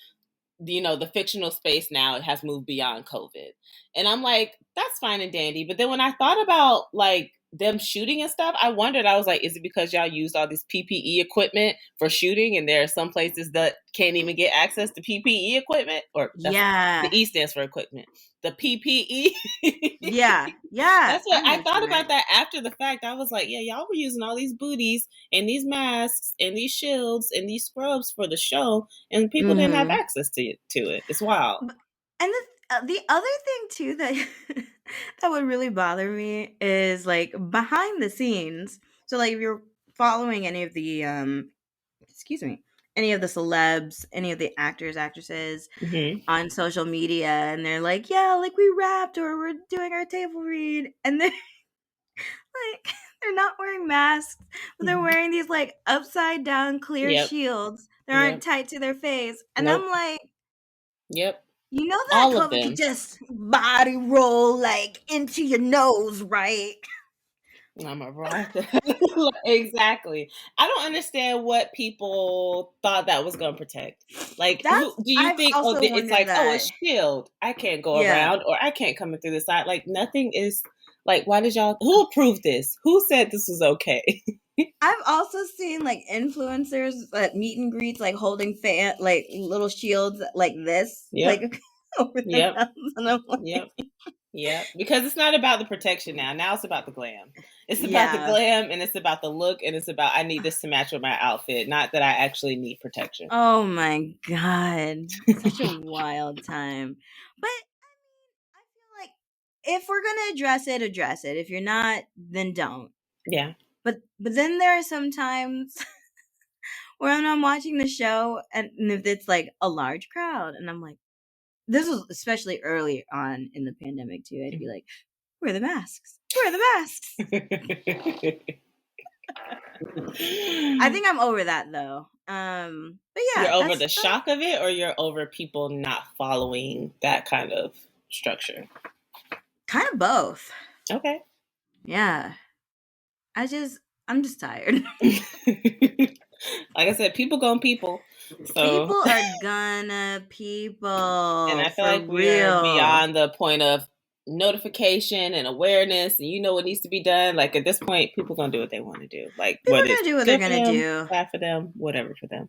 the fictional space now has moved beyond COVID. And I'm like, that's fine and dandy. But then when I thought about like them shooting and stuff, I wondered, I was like, is it because y'all used all this PPE equipment for shooting and there are some places that can't even get access to PPE equipment? Or that's Yeah. the E stands for equipment. The PPE. Yeah. Yeah. That's I what know I what you thought about meant. that after the fact. I was like, yeah, y'all were using all these booties and these masks and these shields and these scrubs for the show, and people didn't have Mhm. access to it. It's wild. And the other thing too that that would really bother me is like behind the scenes. So like if you're following any of the excuse me, any of the celebs, any of the actors, actresses Hmm. on social media and they're like, "Yeah, like we rapped or we're doing our table read." And then like they're not wearing masks, but they're Hmm. wearing these like upside down clear Yep. shields that aren't Yep. tight to their face. And I'm Nope. like, Yep. you know that All of COVID could them. just body roll like into your nose, right? I'm a rock. Exactly. I don't understand what people thought that was going to protect. Like, who That's do you I've think? Oh, also it's wondered like, oh, a that. shield. I can't go Yeah. around, or I can't come in through the side. Like, nothing is. Like, why did y'all? Who approved this? Who said this was okay? I've also seen like influencers at meet and greets like holding fan like little shields like this, Yep. like over their Yep. mouths. And I'm Yep. like, Yep. Because it's not about the protection now. Now it's about the glam. It's about the yeah. glam, and it's about the look, and it's about I need this to match with my outfit. Not that I actually need protection. Oh my god. Such a wild time. But I feel like if we're gonna address it. If you're not, then don't. Yeah. But then there are some times when I'm watching the show and if it's like a large crowd and I'm like, this was especially early on in the pandemic too. I'd be like, where are the masks? Where are the masks? I think I'm over that though. But You're yeah, over that's the shock of it, or you're over people not following that kind of structure? kind of both. Okay. Yeah. I'm just tired. Like I said, people gonna people. People So, are gonna and people I feel for like we are real. beyond the point of notification and awareness, and you know what needs to be done. Like at this point, people gonna do what they want to do. Like People whether are it's gonna do what they're good for gonna them, do. bad for them, whatever for them.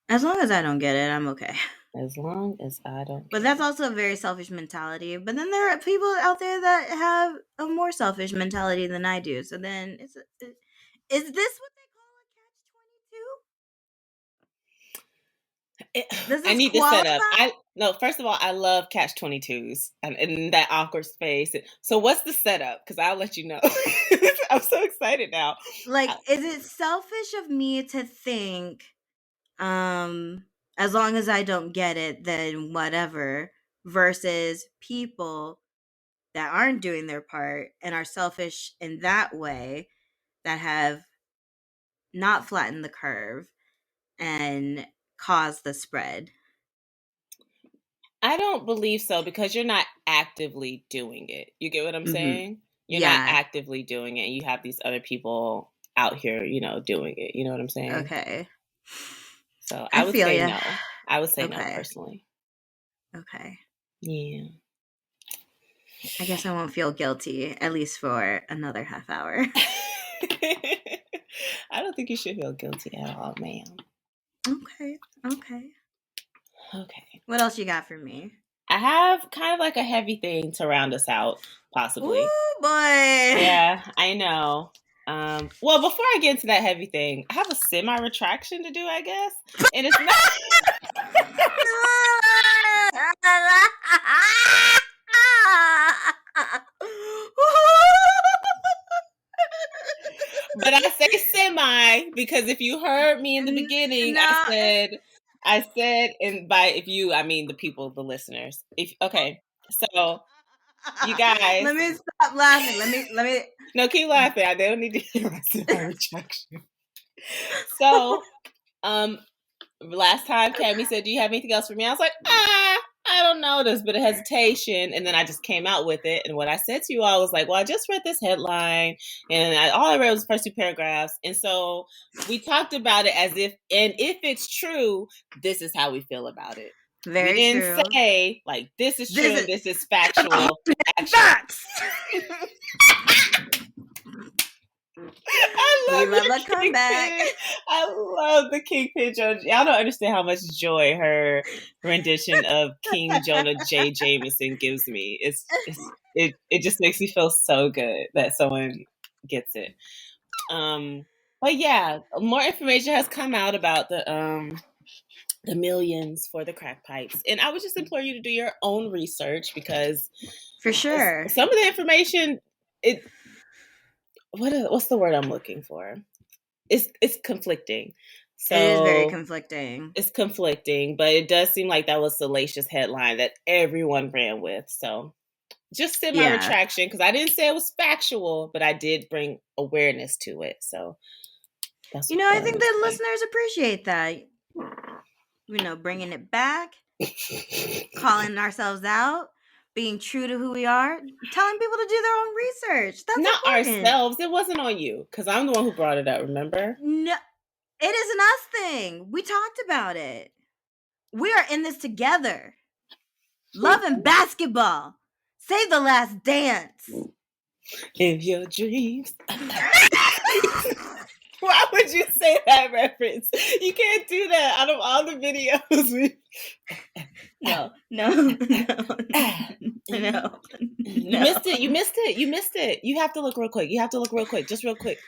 As long as I don't get it, I'm okay. As long as I don't But get that's it. also a very selfish mentality. But then there are people out there that have a more selfish mentality than I do. So then is this what they call a catch 22? Does I this need to set up. qualify? I no. First of all, I love catch 22s and in that awkward space. So what's the setup? Because I'll let you know. I'm so excited now. Like, is it selfish of me to think, um, as long as I don't get it, then whatever, versus people that aren't doing their part and are selfish in that way that have not flatten the curve and cause the spread? I don't believe so, because you're not actively doing it. You get what I'm saying? You're not Yeah. actively doing it. You have these other people out here, doing it. You know what I'm saying? Okay. So I I would feel say ya. no. I would say no Okay. personally. Okay. Yeah. I guess I won't feel guilty, at least for another half hour. I don't think you should feel guilty at all, ma'am. Okay. Okay. Okay. What else you got for me? I have kind of like a heavy thing to round us out, possibly. Ooh, boy. Yeah, I know. Well, before I get into that heavy thing, I have a semi-retraction to do, I guess. And it's not... But I say semi because if you heard me in the beginning, No. I said, and by if you, I mean the people, the listeners. Okay, so you guys, Let me stop laughing. Let me. no, keep laughing. They don't need to hear my semi-retraction. So, last time Cammie said, "Do you have anything else for me?" I was like, I don't know. There's a bit of hesitation, and then I just came out with it. And what I said to you all was like, well, I just read this headline, and all I read was the first 2 paragraphs. And so we talked about it as if, and if it's true, this is how we feel about it. Very we didn't true. say like this is true and this is factual. Facts. I love a comeback. I love the Kingpin Jonah. Y'all don't understand how much joy her rendition of King Jonah J. Jameson gives me. It just makes me feel so good that someone gets it. But yeah, more information has come out about the millions for the crack pipes, and I would just implore you to do your own research, because for sure some of the information, what's the word I'm looking for? It's conflicting. So it is very conflicting. It's conflicting, but it does seem like that was salacious headline that everyone ran with. So just my retraction, because I didn't say it was factual, but I did bring awareness to it. So that's I think the listeners appreciate that. Bringing it back, calling ourselves out, being true to who we are, telling people to do their own research. That's not important. Ourselves. It wasn't on you, because I'm the one who brought it up. Remember? No, it is an us thing. We talked about it. We are in this together. Love and basketball. Save the last dance. In your dreams. Why would you say that reference? You can't do that out of all the videos. No. You missed it. You have to look real quick. Just real quick.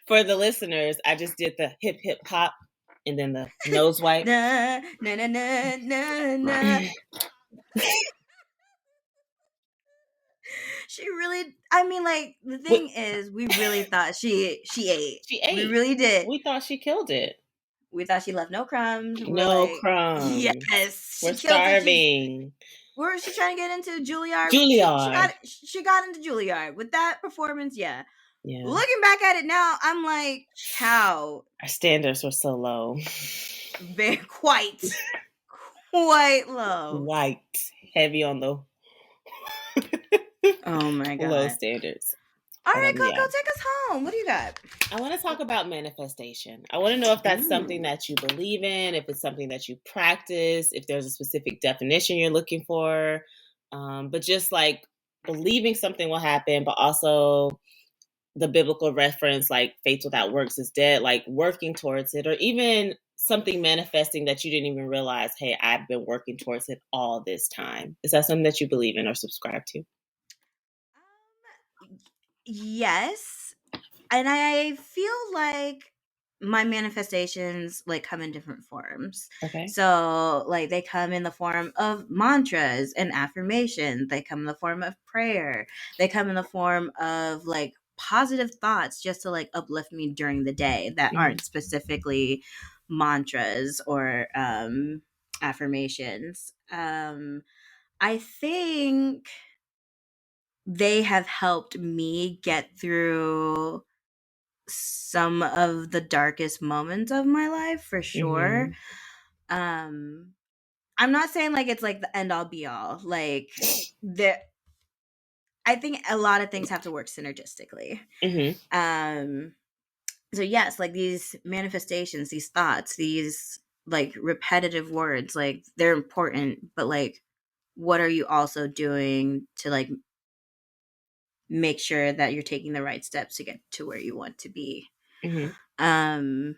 For the listeners, I just did the hip hip hop and then the nose wipe. Na, na, na, na, na, na. She really, the thing is, we really thought she ate. She ate. We really did. We thought she killed it. We thought she left no crumbs. Crumbs. Yes. We're starving. Where is she trying to get into? Juilliard? She got into Juilliard. With that performance, yeah. Looking back at it now, I'm like, how? Our standards were so low. Very quite low. White. Heavy on the oh my god. Low standards. All right, Coco, take us home. What do you got? I want to talk about manifestation. I want to know if that's something that you believe in, if it's something that you practice, if there's a specific definition you're looking for. But just like believing something will happen, but also the biblical reference, like faith without works is dead, like working towards it, or even something manifesting that you didn't even realize, hey, I've been working towards it all this time. Is that something that you believe in or subscribe to? Yes. And I feel like my manifestations come in different forms. Okay. So they come in the form of mantras and affirmations. They come in the form of prayer. They come in the form of positive thoughts just to uplift me during the day that aren't specifically mantras or affirmations. I think they have helped me get through some of the darkest moments of my life for sure. Um I'm not saying like it's like the end all be all. Like there I think a lot of things have to work synergistically. Um so yes, like these manifestations, these thoughts, these like repetitive words, like they're important, but like what are you also doing to like make sure that you're taking the right steps to get to where you want to be? Um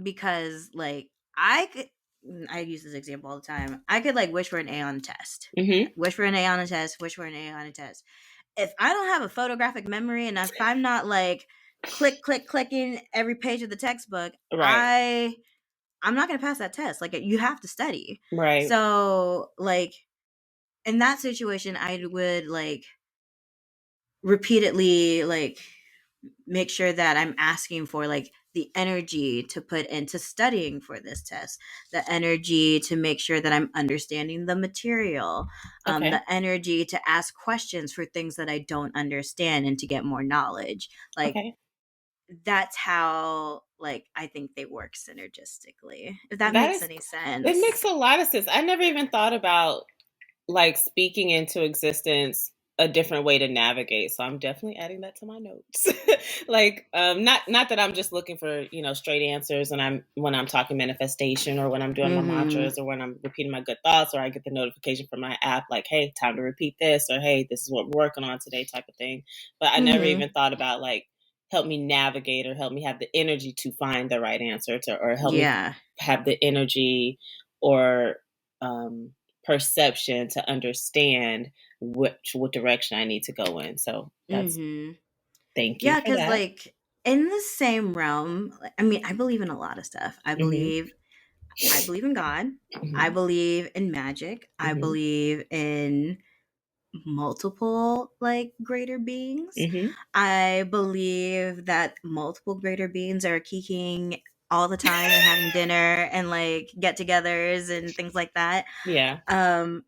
because like I use this example all the time. I could like wish for an A on a test. Wish for an A on a test, wish for an A on a test. If I don't have a photographic memory and if I'm not like clicking every page of the textbook, Right. I'm not going to pass that test. Like you have to study. Right. So like in that situation I would like repeatedly like make sure that I'm asking for like the energy to put into studying for this test, the energy to make sure that I'm understanding the material, Okay. the energy to ask questions for things that I don't understand and to get more knowledge. Like Okay. that's how like I think they work synergistically. If that That makes is, any it sense. makes a lot of sense. I never even thought about like speaking into existence a different way to navigate. So I'm definitely adding that to my notes. Like not that I'm just looking for, straight answers when I'm talking manifestation or when I'm doing my Mhm. mantras or when I'm repeating my good thoughts or I get the notification from my app like, hey, time to repeat this or hey, this is what we're working on today type of thing. But I never Mhm. even thought about like help me navigate or help me have the energy to find the right answer or help me Yeah. have the energy or perception to understand what direction I need to go in. So that's Mhm. thank you Yeah, for cuz that. like in the same realm, I mean, I believe in a lot of stuff. Mhm. I believe in God. I Mhm. believe in magic. I Mhm. believe in multiple like greater beings. Mhm. I believe that multiple greater beings are kicking all the time and having dinner and like get-togethers and things like that. Yeah.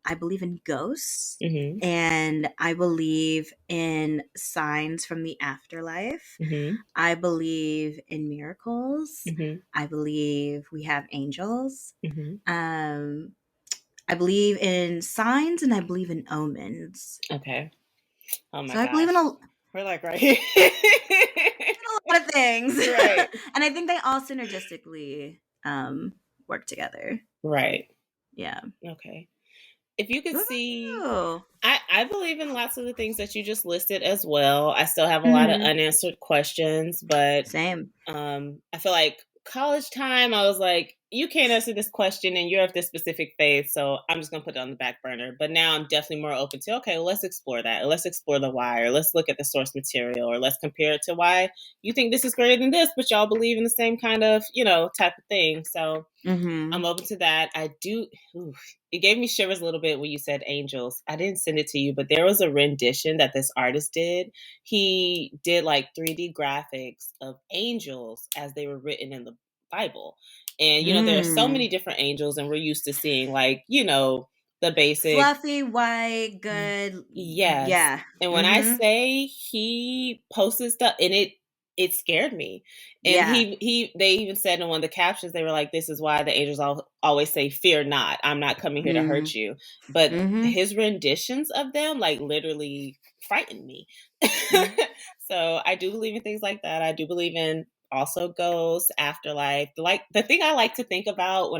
I believe in ghosts Mhm. and I believe in signs from the afterlife. Mhm. I believe in miracles. Mhm. I believe we have angels. Mhm. Um, I believe in signs and I believe in omens. Okay. Oh my So I believe gosh. in We're like right here. a lot of things. Right. And I think they all synergistically work together. Right. Yeah. Okay. If you could What see, about I believe in lots of the things that you just listed as well. I still have a you? lot of Hmm. unanswered questions, but Same. I feel like college time, I was like, you can't answer this question and you're of this specific faith, so I'm just gonna put it on the back burner. But now I'm definitely more open to okay, well, let's explore that. Or let's explore the why, or let's look at the source material, or let's compare it to why you think this is greater than this, but y'all believe in the same kind of, type of thing. So Hmm. I'm open to that. I do. Oof, it gave me shivers a little bit when you said angels. I didn't send it to you, but there was a rendition that this artist did. He did like 3D graphics of angels as they were written in the Bible. And, there are so Mm. many different angels, and we're used to seeing like, the basic. Fluffy, white, good. Yes. Yeah. And when I Hmm. say he posted stuff and it scared me. And Yeah. they even said in one of the captions, they were like, this is why the angels always say, fear not. I'm not coming here to Hmm. hurt you. But Hmm. his renditions of them like literally frightened me. Hmm. So I do believe in things like that. I do believe in also ghosts, afterlife. Like the thing I like to think about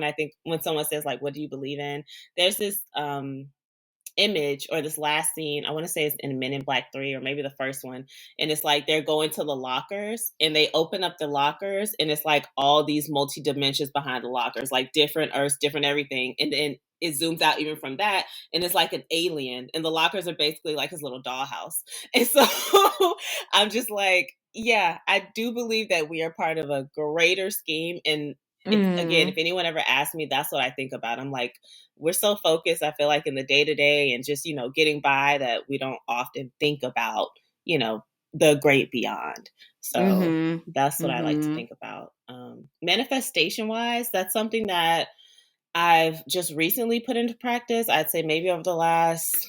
when someone says like, what do you believe in? There's this image or this last scene, I want to say it's in Men in Black 3 or maybe the first one, and it's like they're going to the lockers and they open up the lockers and it's like all these multi dimensions behind the lockers, like different earths, different everything, and then it zooms out even from that and it's like an alien and the lockers are basically like his little dollhouse. And so I'm just like, yeah, I do believe that we are part of a greater scheme. And again, if Hmm. anyone ever asks me, that's what I think about. I'm like, we're so focused, I feel like, in the day to day and just, getting by that we don't often think about, the great beyond. So Hmm. that's what I like to Hmm. think about. Manifestation wise, that's something that I've just recently put into practice. I'd say maybe over the last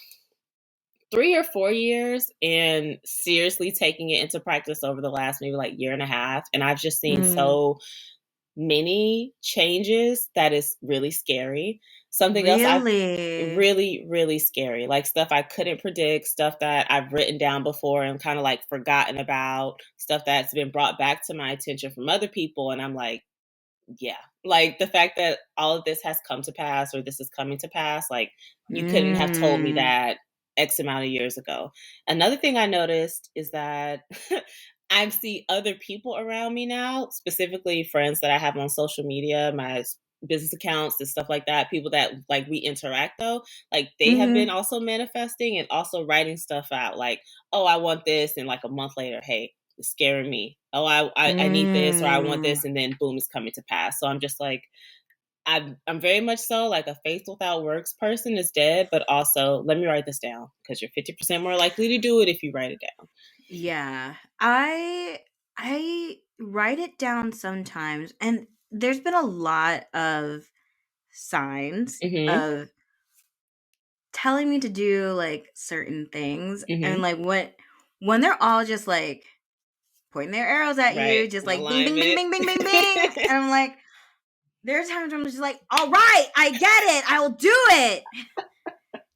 3 or 4 years and seriously taking it into practice over the last maybe like year and a half. And I've just seen so many changes that is really scary. Something else I've Really? really, really scary, like stuff I couldn't predict, stuff that I've written down before and kind of like forgotten about, stuff that's been brought back to my attention from other people. And I'm like, yeah, like the fact that all of this has come to pass or this is coming to pass, like you couldn't have told me that X amount of years ago. Another thing I noticed is that I see other people around me now, specifically friends that I have on social media, my business accounts and stuff like that, people that like we interact though, like they have been also manifesting and also writing stuff out like, oh, I want this. And like a month later, hey, it's scaring me. Oh, I need this or I want this. And then boom, it's coming to pass. So I'm just like, I'm very much so like a faith without works person is dead, but also let me write this down because you're 50% more likely to do it if you write it down. Yeah. I write it down sometimes, and there's been a lot of signs of telling me to do like certain things, and like when they're all just like pointing their arrows at you, just like bing bing bing bing bing bing bing, and I'm like, there are times I'm just like, all right, I get it, I will do it.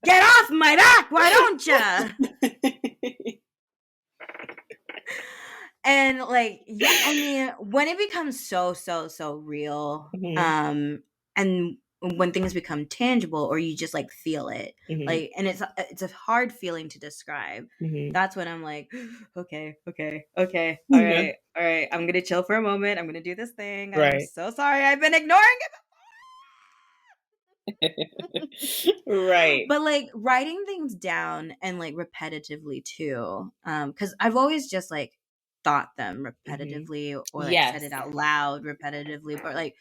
Get off my back, why don't ya? And like, yeah, I mean, when it becomes so real, and when things become tangible or you just like feel it, like, and it's a hard feeling to describe. That's when I'm like, okay, all right, I'm gonna chill for a moment, I'm gonna do this thing. I'm so sorry I've been ignoring it. Right. But like writing things down and like repetitively too, because I've always just like thought them repetitively or like said it out loud repetitively, but like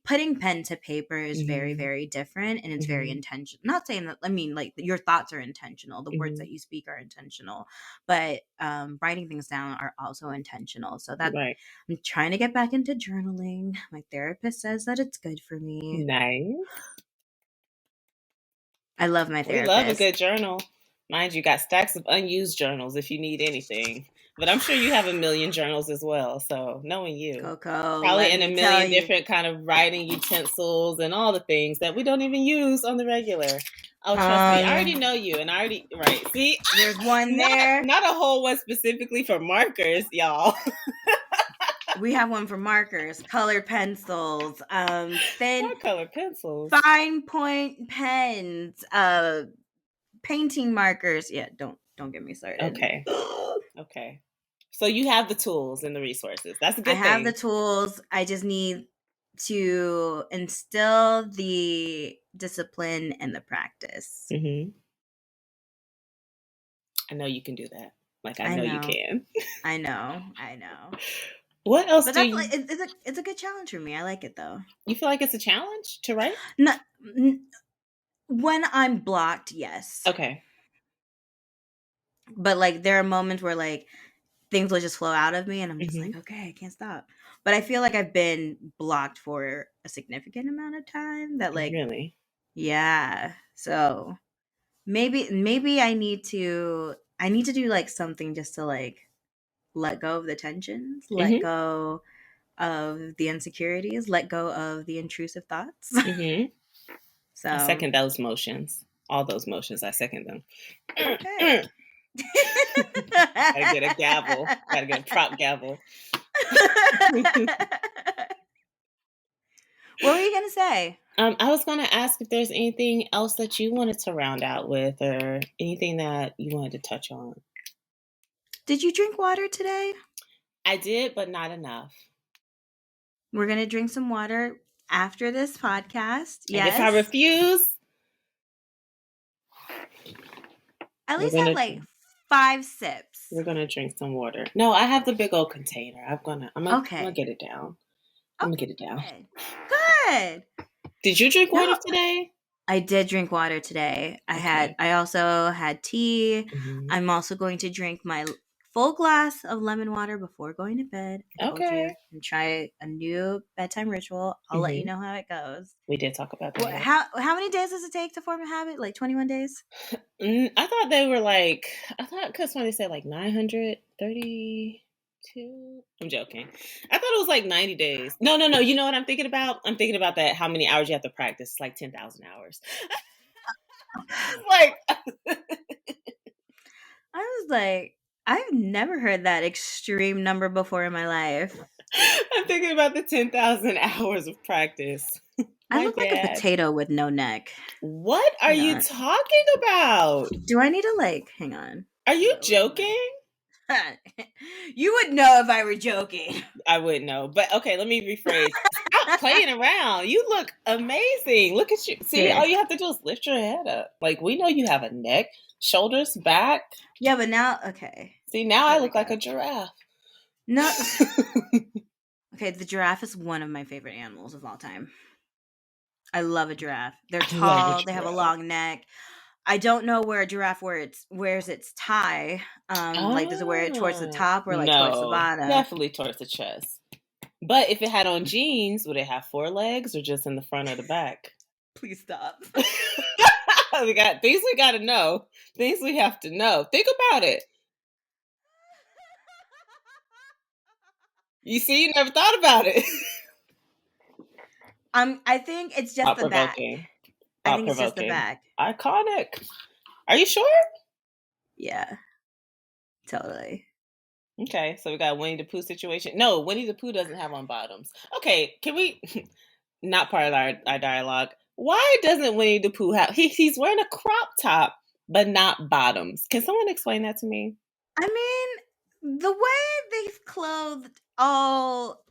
putting pen to paper is very, very different, and it's very intentional. Not saying that, I mean, like your thoughts are intentional, the words that you speak are intentional, but writing things down are also intentional. So that I'm trying to get back into journaling. My therapist says that it's good for me. Nice. I love my therapist. We love a good journal. Mind you, got stacks of unused journals if you need anything. But I'm sure you have a million journals as well. So knowing you, Coco, probably in a million different kind of writing utensils and all the things that we don't even use on the regular. Oh, trust me, I already know you, and I already See, there's one there. Not a whole one specifically for markers, y'all. We have one for markers, colored pencils, thin colored pencils, fine point pens, painting markers. Yeah, don't get me started. Okay. Okay. So you have the tools and the resources. That's a good thing. I have the tools. I just need to instill the discipline and the practice. I know you can do that. Like I know you can. I know. What else but do you? Like, it's a good challenge for me. I like it though. You feel like it's a challenge to write? No, when I'm blocked, yes. Okay. But like there are moments where like things will just flow out of me, and I'm just like, okay, I can't stop. But I feel like I've been blocked for a significant amount of time. That like, really, yeah. So maybe I need to do like something just to like let go of the tensions, let go of the insecurities, let go of the intrusive thoughts. So I second those motions. All those motions, I second them. Okay. Gotta get a gavel. Gotta get a prop gavel. What were you gonna say? I was gonna ask if there's anything else that you wanted to round out with, or anything that you wanted to touch on. Did you drink water today? I did, but not enough. We're gonna drink some water after this podcast. Yes. And if I refuse, at least have like 5 sips. We're gonna drink some water. No, I have the big old container. I'm gonna get it down. I'm gonna get it down. Good. Did you drink water today? I did drink water today. I also had tea. I'm also going to drink my full glass of lemon water before going to bed. I told Okay. you, and try a new bedtime ritual. I'll let you know how it goes. We did talk about that. How many days does it take to form a habit? Like 21 days? I thought they were like, because when they said like 932, I'm joking. I thought it was like 90 days. No. You know what I'm thinking about? I'm thinking about that, how many hours you have to practice. It's like 10,000 hours. Like, I was like, I've never heard that extreme number before in my life. I'm thinking about the 10,000 hours of practice. I look like a potato with no neck. What are you talking about? Do I need to hang on? Are you joking? You would know if I were joking. I wouldn't know. But okay, let me rephrase. Stop playing around. You look amazing. Look at you. See, all you have to do is lift your head up. Like, we know you have a neck, shoulders, back. Yeah, but now, okay. See, now I look like a giraffe. No. Okay, the giraffe is one of my favorite animals of all time. I love a giraffe. They're tall. They have a long neck. I don't know where a giraffe wears its tie. Does it wear it towards the top or towards the bottom? Definitely towards the chest. But if it had on jeans, would it have 4 legs or just in the front or the back? Please stop. We got things we got to know. Things we have to know. Think about it. You see, you never thought about it. I think it's just the back. I think it's just the back. Iconic. Are you sure? Yeah. Totally. Okay, so we got Winnie the Pooh situation. No, Winnie the Pooh doesn't have on bottoms. Okay, can we... Not part of our dialogue. Why doesn't Winnie the Pooh have... He's wearing a crop top, but not bottoms. Can someone explain that to me? I mean, the way they've clothed all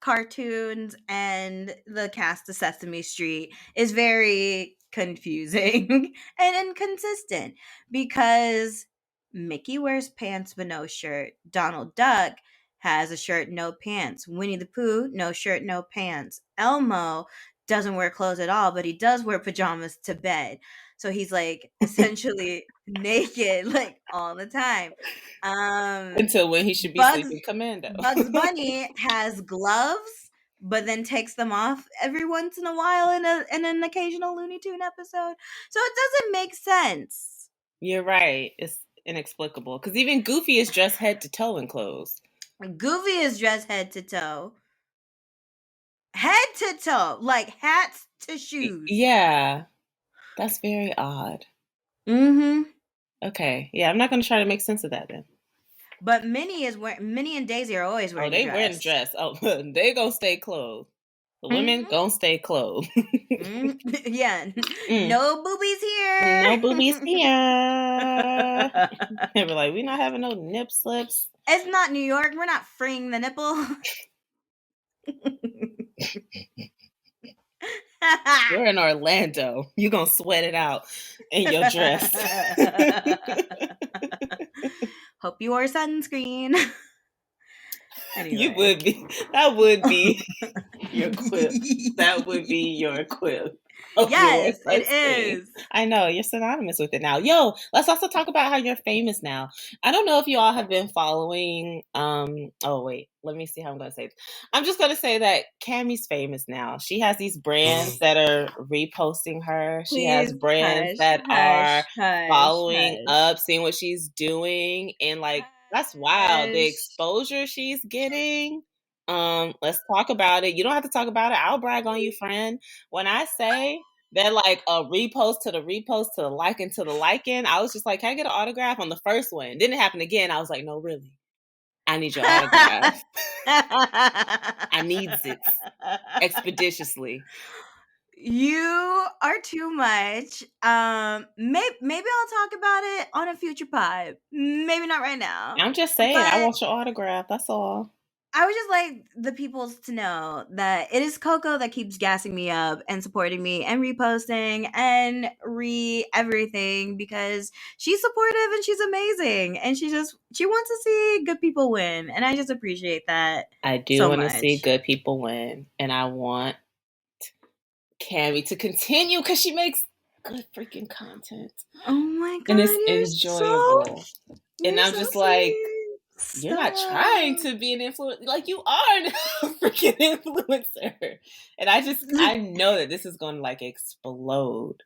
cartoons and the cast of Sesame Street is very confusing and inconsistent, because Mickey wears pants but no shirt. Donald Duck has a shirt, no pants. Winnie the Pooh, no shirt, no pants. Elmo doesn't wear clothes at all, but he does wear pajamas to bed. So he's essentially naked all the time. Until when he should be sleeping commando. Bugs Bunny has gloves, but then takes them off every once in a while in an occasional Looney Tune episode. So it doesn't make sense. You're right. It's inexplicable. Because even Goofy is dressed head to toe in clothes. Goofy is dressed head to toe. Head to toe. Like hats to shoes. Yeah. That's very odd. Mm-hmm. Okay. Yeah, I'm not going to try to make sense of that then. But Minnie and Daisy are always wearing a dress. Wearing a dress. Oh, they gonna stay clothed. The women gonna stay clothed. Yeah. No boobies here. No boobies here. They were like, we're not having no nip slips. It's not New York. We're not freeing the nipple. We're in Orlando. You're gonna sweat it out in your dress. Hope you wore sunscreen. Anyway. You would be. That would be your quip. That would be your quip. Yes, it is. I know, you're synonymous with it now. Yo, let's also talk about how you're famous now. I don't know if you all have been following. Oh wait, let me see how I'm gonna say it. I'm just gonna say that Cammy's famous now. She has these brands that are reposting her. She has brands that are following up, seeing what she's doing, and that's wild. The exposure she's getting. Let's talk about it. You don't have to talk about it. I'll brag on you, friend. When I say that a repost to the repost to the liking to the liking, I was just like, can I get an autograph on the first one? Didn't happen again. I was like, no, really. I need your autograph. I need it expeditiously. You are too much. Maybe I'll talk about it on a future pod. Maybe not right now. I'm just saying, I want your autograph. That's all. I would just like the people to know that it is Coco that keeps gassing me up and supporting me and reposting and everything, because she's supportive and she's amazing and she wants to see good people win, and I just appreciate that. I do want to see good people win, and I want Cammy to continue because she makes good freaking content. Oh my god, and it's enjoyable. And You're I'm so just like, sweet. you're not trying Stop. to be an influencer. Like, you are a freaking influencer. And I know that this is going to like explode.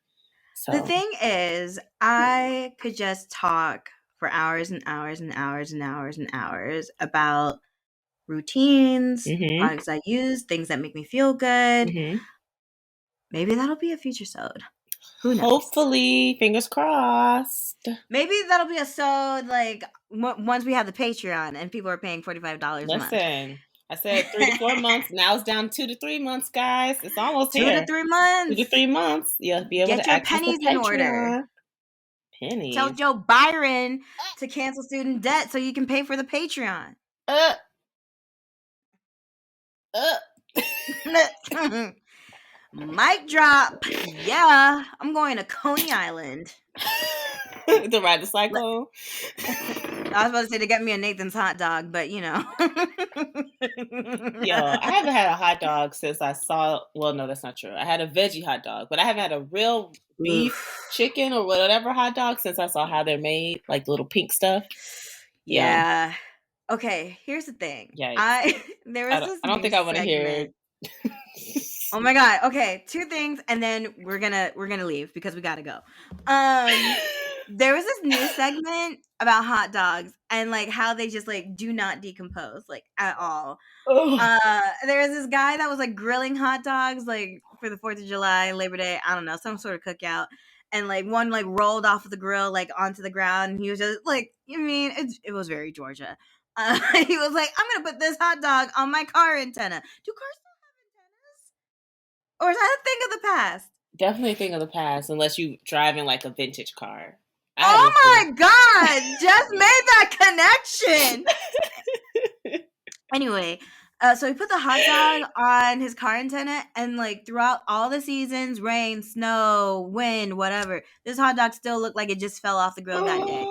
The So, thing is, I could just talk for hours and hours and hours and hours and hours about routines, mm-hmm, products I use, things that make me feel good. mm-hmm. Maybe that'll be a future sode. Who knows? Hopefully, fingers crossed. Maybe that'll be a sode like once we have the Patreon and people are paying $45 a month. Listen, I said 3 to 4 months. Now it's down 2 to 3 months, guys. It's almost 2 to here. 3 2 to months. 3 months. You'll be able Get to your access the pennies in order. Patreon. Tell Pennies. Joe Byron to cancel student debt so you can pay for the Patreon. Uh. Mic drop. Yeah, I'm going to Coney Island. To ride the cyclone. I was about to say to get me a Nathan's hot dog, but you know. Yo, I haven't had a hot dog since I saw. Well, no, that's not true. I had a veggie hot dog, but I haven't had a real beef, chicken, or whatever hot dog since I saw how they're made, like the little pink stuff. Yeah. Okay, here's the thing. Yikes. There was this I don't new think I want to hear. Oh my god. Okay, two things and then we're going to leave because we got to go. There was this new segment about hot dogs and like how they just like do not decompose like at all. There was this guy that was like grilling hot dogs like for the 4th of July, Labor Day, I don't know, some sort of cookout. And like one like rolled off of the grill like onto the ground and he was just like, I mean, it was very Georgia. He was like, I'm gonna put this hot dog on my car antenna. Do cars still have antennas? Or is that a thing of the past? Definitely a thing of the past, unless you driving like a vintage car. Oh my god! Just made that connection. Anyway, so he put the hot dog on his car antenna, and like throughout all the seasons, rain, snow, wind, whatever, this hot dog still looked like it just fell off the grill that day.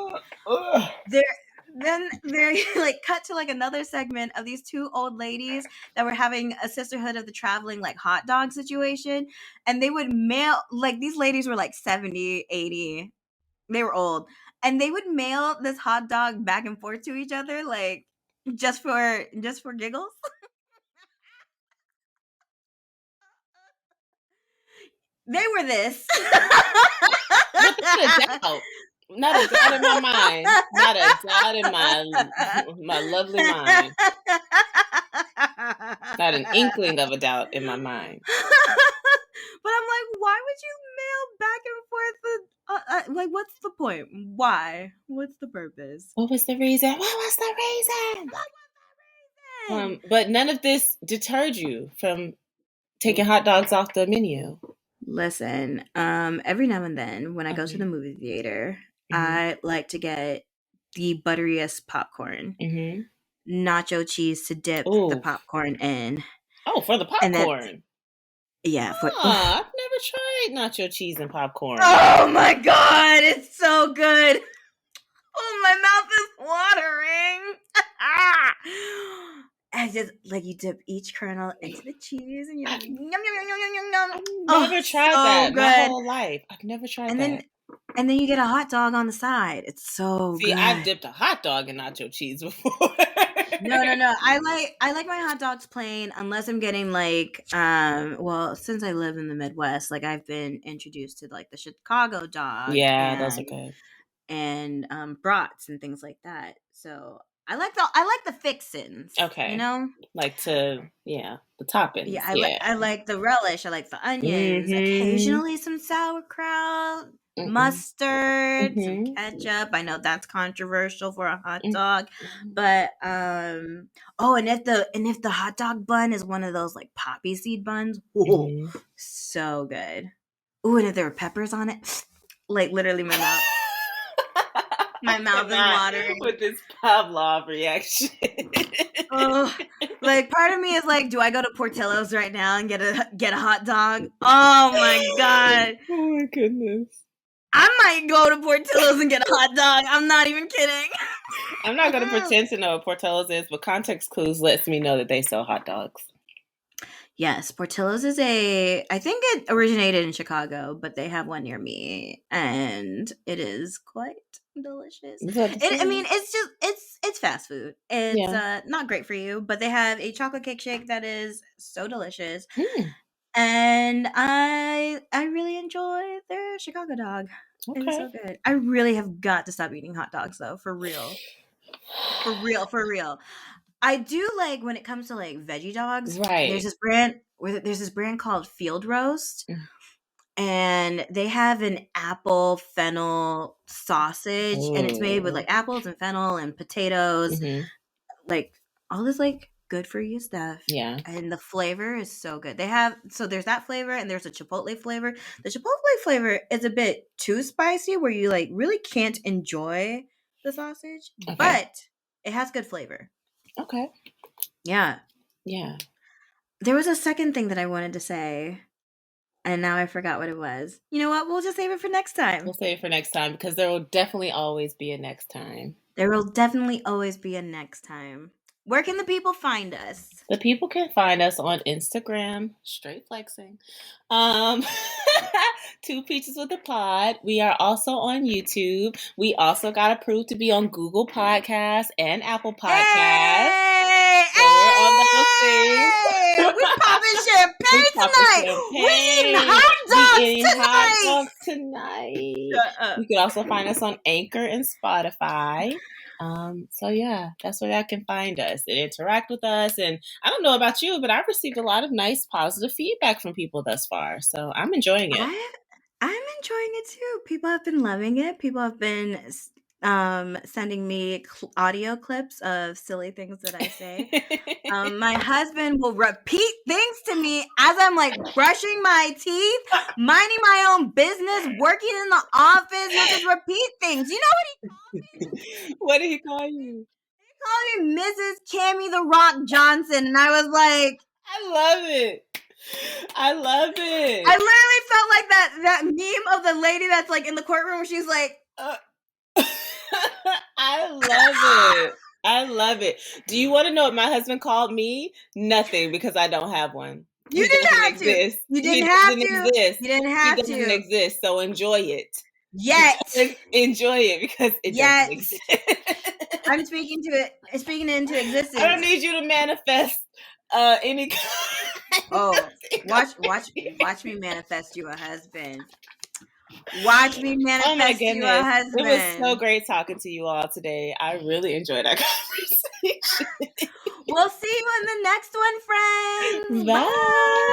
Then they like cut to like another segment of these two old ladies that were having a Sisterhood of the Traveling like hot dog situation, and they would mail like these ladies were like 70, 80. They were old, and they would mail this hot dog back and forth to each other like just for giggles. They were this. Without a doubt. Not a doubt in my mind. Not a doubt in my lovely mind. Not an inkling of a doubt in my mind. But I'm like, why would you mail back and forth? Like, what's the point? Why? What's the purpose? What was the reason? But none of this deterred you from taking hot dogs off the menu. Listen, every now and then when I go to the movie theater, I like to get the butteriest popcorn. Nacho cheese to dip the popcorn in. Oh, for the popcorn. Yeah. I've never tried nacho cheese and popcorn. Oh my god, it's so good. Oh, my mouth is watering. And just like you dip each kernel into the cheese and you yum yum yum yum yum yum. I've never tried that my whole life. I've never tried that. And then you get a hot dog on the side. It's so good. See, I've dipped a hot dog in nacho cheese before. No. I like my hot dogs plain unless I'm getting like well, since I live in the Midwest, like I've been introduced to like the Chicago dog. Yeah, those are good. And brats and things like that. So I like the fixins. Okay. You know? Like the toppings. Yeah, I like the relish. I like the onions. Occasionally some sauerkraut, mustard, some ketchup. I know that's controversial for a hot dog, but and if the hot dog bun is one of those like poppy seed buns, so good. Ooh, and if there were peppers on it, like literally my mouth. My mouth is watering with this Pavlov reaction. Like part of me is like, do I go to Portillo's right now and get a hot dog? Oh my god! Oh my goodness! I might go to Portillo's and get a hot dog. I'm not even kidding. I'm not going to pretend to know what Portillo's is, but Context Clues lets me know that they sell hot dogs. Yes, Portillo's is I think it originated in Chicago, but they have one near me, and it is quite delicious. Is that the I mean, same? it's just it's fast food. It's Yeah. not great for you, but they have a chocolate cake shake that is so delicious. Mm, And I really enjoy their Chicago dog. It is okay. so good. I really have got to stop eating hot dogs though, for real. For real, for real. I do like when it comes to like veggie dogs. Right. There's this brand called Field Roast, Mm. and they have an apple fennel sausage, and it's made with Ooh. like apples and fennel and potatoes, Mm-hmm. like all this like good for you stuff. Yeah. And the flavor is so good. There's that flavor and there's a chipotle flavor. The chipotle flavor is a bit too spicy where you like really can't enjoy the sausage, Okay. but it has good flavor. Okay. Yeah. Yeah. There was a second thing that I wanted to say, and now I forgot what it was. You know what? We'll just save it for next We'll time. save it for next time because there will definitely always be a next time. There will definitely always be a next time. Where can the people find us? The people can find us on Instagram, straight flexing. Um, TwoPeaches with a Pod. We are also on YouTube. We also got approved to be on Google Podcasts and Apple Podcasts. Hey! So we're on those things. Hey! We popping champagne tonight. We eating hot dogs tonight. tonight. Shut up. You can also find us on Anchor and Spotify. So yeah, that's where y'all can find us and interact with us. And I don't know about you, but I've received a lot of nice positive feedback from people thus far. So I'm enjoying it. I'm enjoying it too. People have been loving it. People have been sending me audio clips of silly things that I say. My husband will repeat things to me as I'm like brushing my teeth, minding my own business, working in the office. He'll just repeat things. You know what he called me? What did he call you? He called me Mrs. Cammy the Rock Johnson, and I was like, I love it. I love it. I literally felt like that meme of the lady that's like in the courtroom where she's like, I love it. I love it. Do you want to know what my husband called me? Nothing, because I don't have one. You didn't have to. You didn't have to. You didn't have to. He doesn't exist, so enjoy it. Yet. Enjoy it because it doesn't exist. I'm speaking into existence. I don't need you to manifest any. Oh, watch me manifest you a husband. Watch me manifest you a husband. It was so great talking to you all today. I really enjoyed our conversation. We'll see you in the next one, friends. Bye.